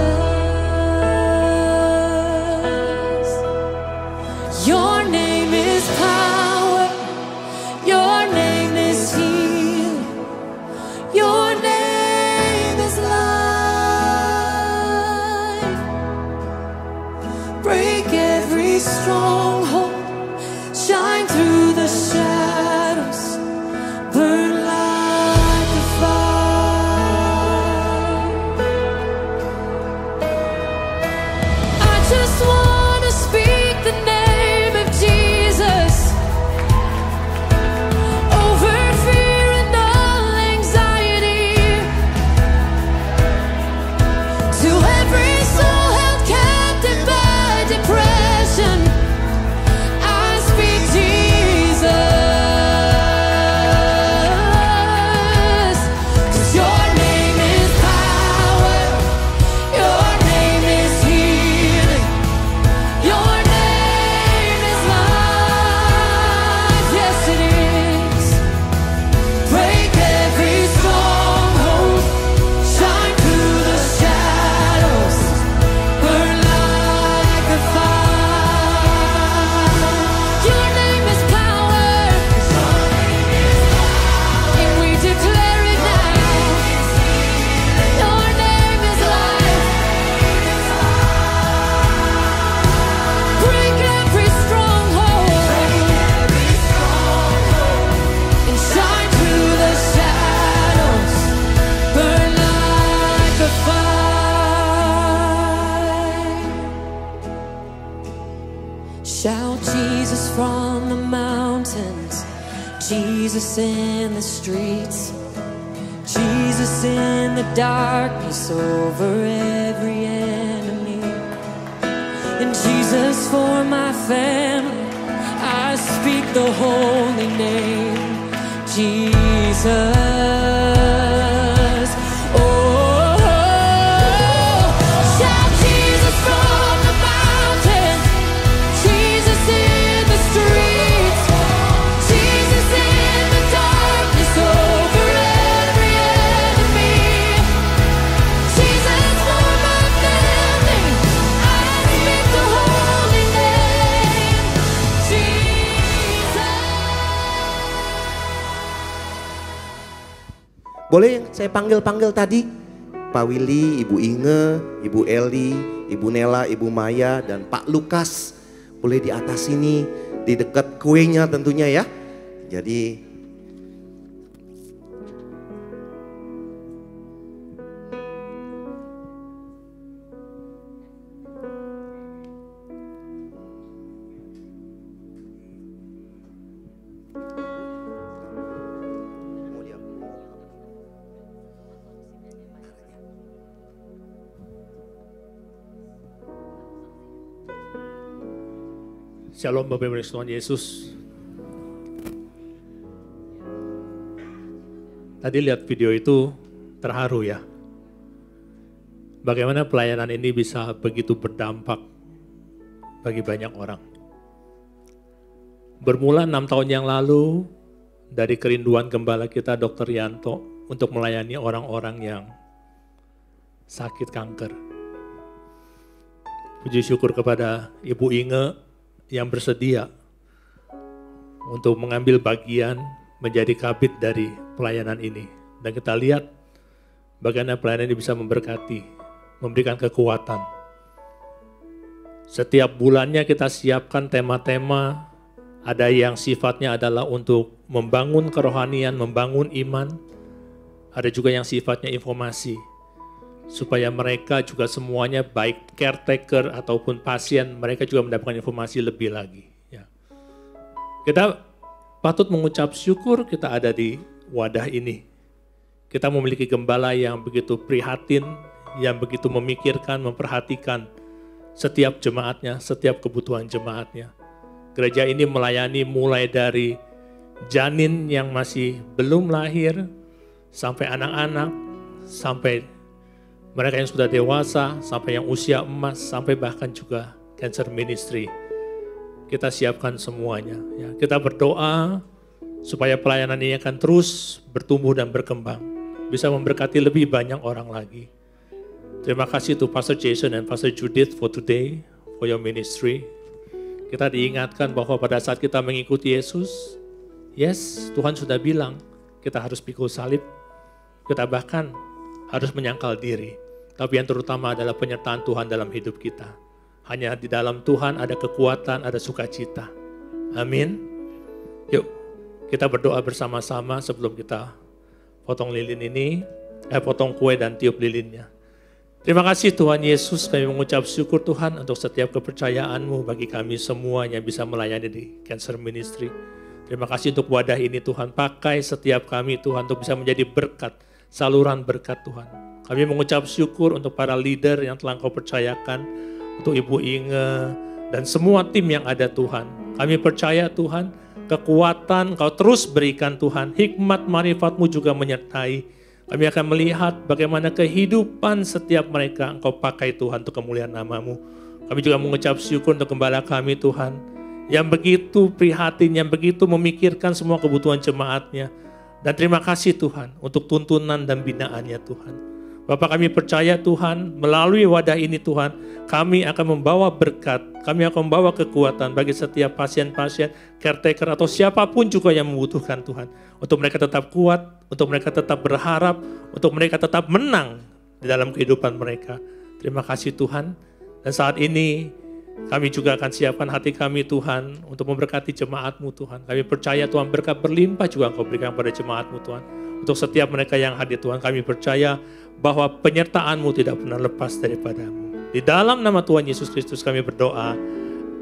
Your name is power. Your name is healing. Your name is life. Break every stronghold. Shine through the shadows. Burn like a fire. I just want to speak the name of Jesus over fear and all anxiety, to every soul held captive by depression. I speak Jesus. 'Cause your name is power. Your name is healing. Your name is life. Yes, it is. Break every stronghold. Shine through the shadows. Burn like a fire. Your name is power. And we declare it now. Your name is life. Break every stronghold. And shine through the shadows. Burn like a fire. Shout Jesus from the mountains, Jesus in the streets, Jesus in the darkness over every enemy, and Jesus for my family. I speak the holy name, Jesus. Oh, shout Jesus from the mountains, Jesus in the streets, Jesus in the darkness over every enemy, Jesus for my family. I speak the holy name, Jesus. Boleh yang saya panggil-panggil tadi? Pak Willy, Ibu Inge, Ibu Eli, Ibu Nela, Ibu Maya, dan Pak Lukas. Boleh di atas sini, di dekat kuenya tentunya ya. Jadi Shalom Bapak Ibu Tuhan Yesus. Tadi lihat video itu terharu ya. bagaimana pelayanan ini bisa begitu berdampak bagi banyak orang. Bermula 6 tahun yang lalu, dari kerinduan gembala kita Dr. Yanto untuk melayani orang-orang yang sakit kanker. Puji syukur kepada Ibu Inge yang bersedia untuk mengambil bagian menjadi kabid dari pelayanan ini. Dan kita lihat bagaimana pelayanan ini bisa memberkati, memberikan kekuatan. Setiap bulannya kita siapkan tema-tema, ada yang sifatnya adalah untuk membangun kerohanian, membangun iman, ada juga yang sifatnya informasi, supaya mereka juga semuanya baik caretaker ataupun pasien, mereka juga mendapatkan informasi lebih lagi. Ya. Kita patut mengucap syukur kita ada di wadah ini. Kita memiliki gembala yang begitu prihatin, yang begitu memikirkan, memperhatikan setiap jemaatnya, setiap kebutuhan jemaatnya. Gereja ini melayani mulai dari janin yang masih belum lahir, sampai anak-anak, sampai mereka yang sudah dewasa, sampai yang usia emas, sampai bahkan juga cancer ministry. Kita siapkan semuanya. Ya. Kita berdoa supaya pelayanan ini akan terus bertumbuh dan berkembang. Bisa memberkati lebih banyak orang lagi. Terima kasih to Pastor Jason and Pastor Judith for today, for your ministry. Kita diingatkan bahwa pada saat kita mengikuti Yesus, yes, Tuhan sudah bilang kita harus pikul salib. Kita bahkan harus menyangkal diri. Tapi yang terutama adalah penyertaan Tuhan dalam hidup kita. Hanya di dalam Tuhan ada kekuatan, ada sukacita. Amin. Yuk, kita berdoa bersama-sama sebelum kita potong lilin ini, potong kue dan tiup lilinnya. Terima kasih Tuhan Yesus, kami mengucap syukur Tuhan untuk setiap kepercayaan-Mu bagi kami semua yang bisa melayani di Cancer Ministry. Terima kasih untuk wadah ini Tuhan, pakai setiap kami Tuhan untuk bisa menjadi berkat, saluran berkat Tuhan. Kami mengucap syukur untuk para leader yang telah Engkau percayakan, untuk Ibu Inge dan semua tim yang ada Tuhan. Kami percaya Tuhan, kekuatan Engkau terus berikan Tuhan, hikmat marifat-Mu juga menyertai. Kami akan melihat bagaimana kehidupan setiap mereka Engkau pakai Tuhan untuk kemuliaan nama-Mu. Kami juga mengucap syukur untuk gembala kami Tuhan, yang begitu prihatin, yang begitu memikirkan semua kebutuhan jemaatnya. Dan terima kasih Tuhan untuk tuntunan dan binaannya Tuhan. Bapak kami percaya Tuhan, melalui wadah ini Tuhan, kami akan membawa berkat, kami akan membawa kekuatan bagi setiap pasien-pasien, caretaker atau siapapun juga yang membutuhkan Tuhan. Untuk mereka tetap kuat, untuk mereka tetap berharap, untuk mereka tetap menang di dalam kehidupan mereka. Terima kasih Tuhan. Dan saat ini kami juga akan siapkan hati kami Tuhan untuk memberkati jemaat-Mu Tuhan. Kami percaya Tuhan berkat berlimpah juga Engkau berikan pada jemaat-Mu Tuhan. Untuk setiap mereka yang hadir Tuhan, kami percaya bahwa penyertaan-Mu tidak pernah lepas daripada-Mu. Di dalam nama Tuhan Yesus Kristus kami berdoa.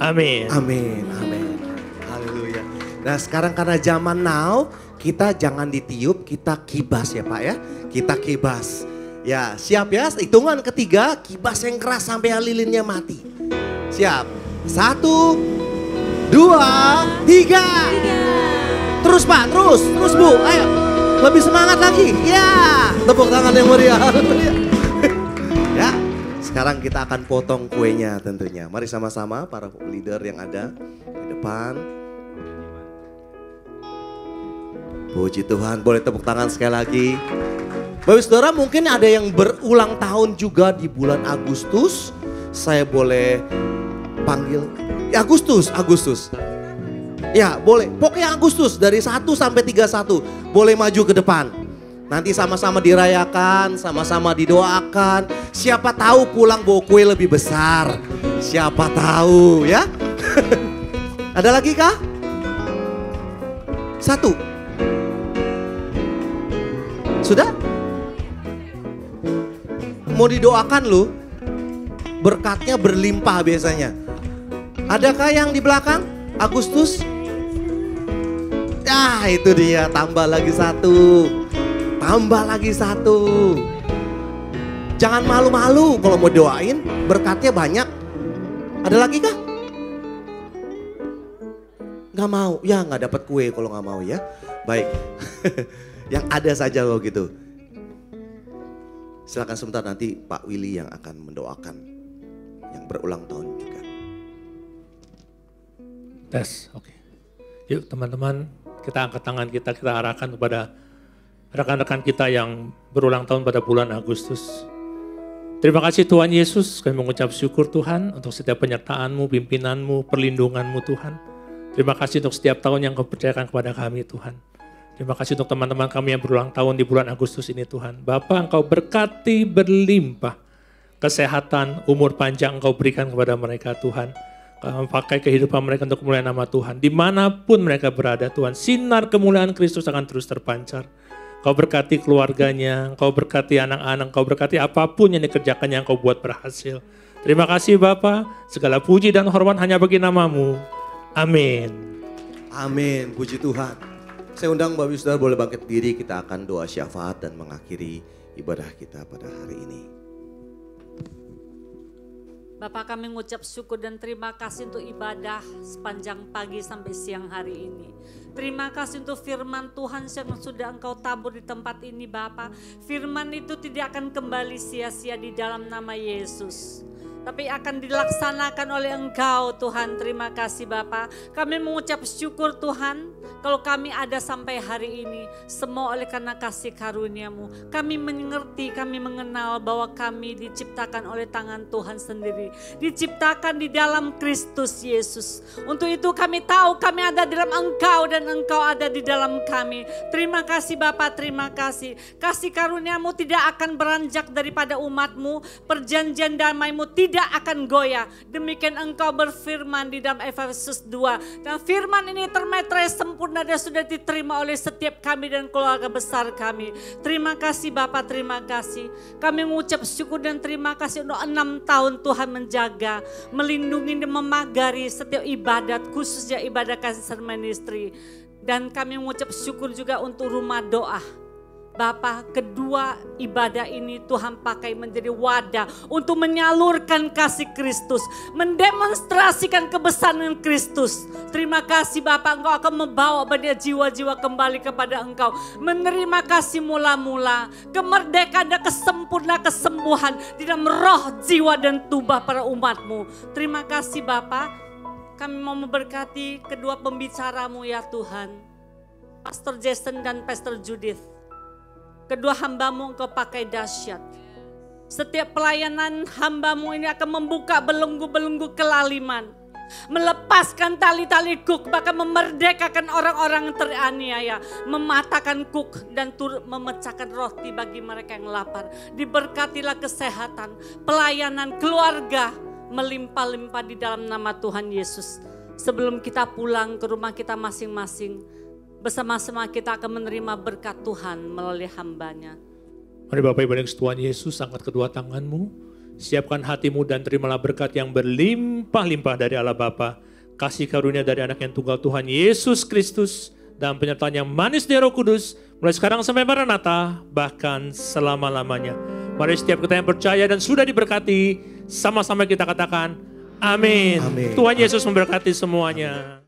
Amin. Amin. Amin. Haleluya. Nah sekarang karena zaman now, kita jangan ditiup, kita kibas ya Pak ya. Kita kibas. Ya siap ya, hitungan ketiga, kibas yang keras sampai lilinnya mati. Siap. 1, 2, 3. Terus Pak, terus Bu, ayo. Lebih semangat lagi, ya. Tepuk tangan yang meriah. Ya, sekarang kita akan potong kuenya tentunya. Mari sama-sama para leader yang ada di depan. Puji Tuhan, boleh tepuk tangan sekali lagi. Bapak Saudara, mungkin ada yang berulang tahun juga di bulan Agustus. Saya boleh panggil Agustus. Ya boleh, pokoknya Agustus dari 1 sampai 31 boleh maju ke depan. Nanti sama-sama dirayakan, sama-sama didoakan. Siapa tahu pulang bawa kue lebih besar. Siapa tahu ya. Ada lagi kah? 1. Sudah? Mau didoakan lu? Berkatnya berlimpah biasanya. Adakah yang di belakang? Agustus? Ah itu dia, tambah lagi 1. Tambah lagi 1. Jangan malu-malu kalau mau doain, berkatnya banyak. Ada lagi kah? Gak mau, ya gak dapat kue kalau gak mau ya. Baik, yang ada saja loh gitu. Silakan sebentar, nanti Pak Willy yang akan mendoakan yang berulang tahun juga. Tes, oke. Yuk teman-teman, kita angkat tangan kita arahkan kepada rekan-rekan kita yang berulang tahun pada bulan Agustus. Terima kasih Tuhan Yesus, kami mengucap syukur Tuhan untuk setiap penyertaan-Mu, pimpinanmu, perlindungan-Mu Tuhan. Terima kasih untuk setiap tahun yang Kau percayakan kepada kami Tuhan. Terima kasih untuk teman-teman kami yang berulang tahun di bulan Agustus ini Tuhan. Bapa, Engkau berkati berlimpah kesehatan, umur panjang Engkau berikan kepada mereka Tuhan. Kau pakai kehidupan mereka untuk kemuliaan nama Tuhan. Dimanapun mereka berada Tuhan, sinar kemuliaan Kristus akan terus terpancar. Kau berkati keluarganya, Kau berkati anak-anak, Kau berkati apapun yang dikerjakan yang Kau buat berhasil. Terima kasih Bapa, segala puji dan hormat hanya bagi nama-Mu. Amin. Amin, puji Tuhan. Saya undang Bapak Ibu Saudara boleh bangkit diri, kita akan doa syafaat dan mengakhiri ibadah kita pada hari ini. Bapak, kami mengucap syukur dan terima kasih untuk ibadah sepanjang pagi sampai siang hari ini. Terima kasih untuk firman Tuhan yang sudah Engkau tabur di tempat ini Bapak. Firman itu tidak akan kembali sia-sia di dalam nama Yesus, tapi akan dilaksanakan oleh Engkau Tuhan. Terima kasih Bapak. Kami mengucap syukur Tuhan, kalau kami ada sampai hari ini, semua oleh karena kasih karunia-Mu. Kami mengerti, kami mengenal bahwa kami diciptakan oleh tangan Tuhan sendiri. Diciptakan di dalam Kristus Yesus. Untuk itu kami tahu kami ada di dalam Engkau dan Engkau ada di dalam kami. Terima kasih Bapak, terima kasih. Kasih karunia-Mu tidak akan beranjak daripada umat-Mu. Perjanjian damai-Mu tidak akan goyah. Demikian Engkau berfirman di dalam Efesus 2. Dan firman ini termeterai sempurna dan sudah diterima oleh setiap kami dan keluarga besar kami. Terima kasih Bapak, terima kasih. Kami mengucap syukur dan terima kasih untuk 6 tahun Tuhan menjaga, melindungi dan memagari setiap ibadat, khususnya ibadah kasih ministry. Dan kami mengucap syukur juga untuk rumah doa. Bapak, kedua ibadah ini Tuhan pakai menjadi wadah untuk menyalurkan kasih Kristus, mendemonstrasikan kebesaran Kristus. Terima kasih Bapak, Engkau akan membawa banyak jiwa-jiwa kembali kepada Engkau, menerima kasih mula-mula, kemerdekaan dan kesempurnaan kesembuhan di dalam roh, jiwa dan tubuh para umat-Mu. Terima kasih Bapak, kami mau memberkati kedua pembicara-Mu ya Tuhan, Pastor Jason dan Pastor Judith. Kedua hamba-Mu Engkau pakai dahsyat. Setiap pelayanan hamba-Mu ini akan membuka belenggu-belenggu kelaliman. Melepaskan tali-tali kuk, bahkan memerdekakan orang-orang yang teraniaya. Mematahkan kuk dan turut memecahkan roti bagi mereka yang lapar. Diberkatilah kesehatan, pelayanan, keluarga melimpah-limpah di dalam nama Tuhan Yesus. Sebelum kita pulang ke rumah kita masing-masing, bersama-sama kita akan menerima berkat Tuhan melalui hamba-Nya. Mari Bapak Ibu dan Tuhan Yesus, angkat kedua tanganmu, siapkan hatimu dan terimalah berkat yang berlimpah-limpah dari Allah Bapa, kasih karunia dari anak yang tunggal Tuhan Yesus Kristus, dan penyertaan yang manis dari Roh Kudus, mulai sekarang sampai Maranatha, bahkan selama-lamanya. Mari setiap kita yang percaya dan sudah diberkati, sama-sama kita katakan, amin. Tuhan Yesus memberkati semuanya.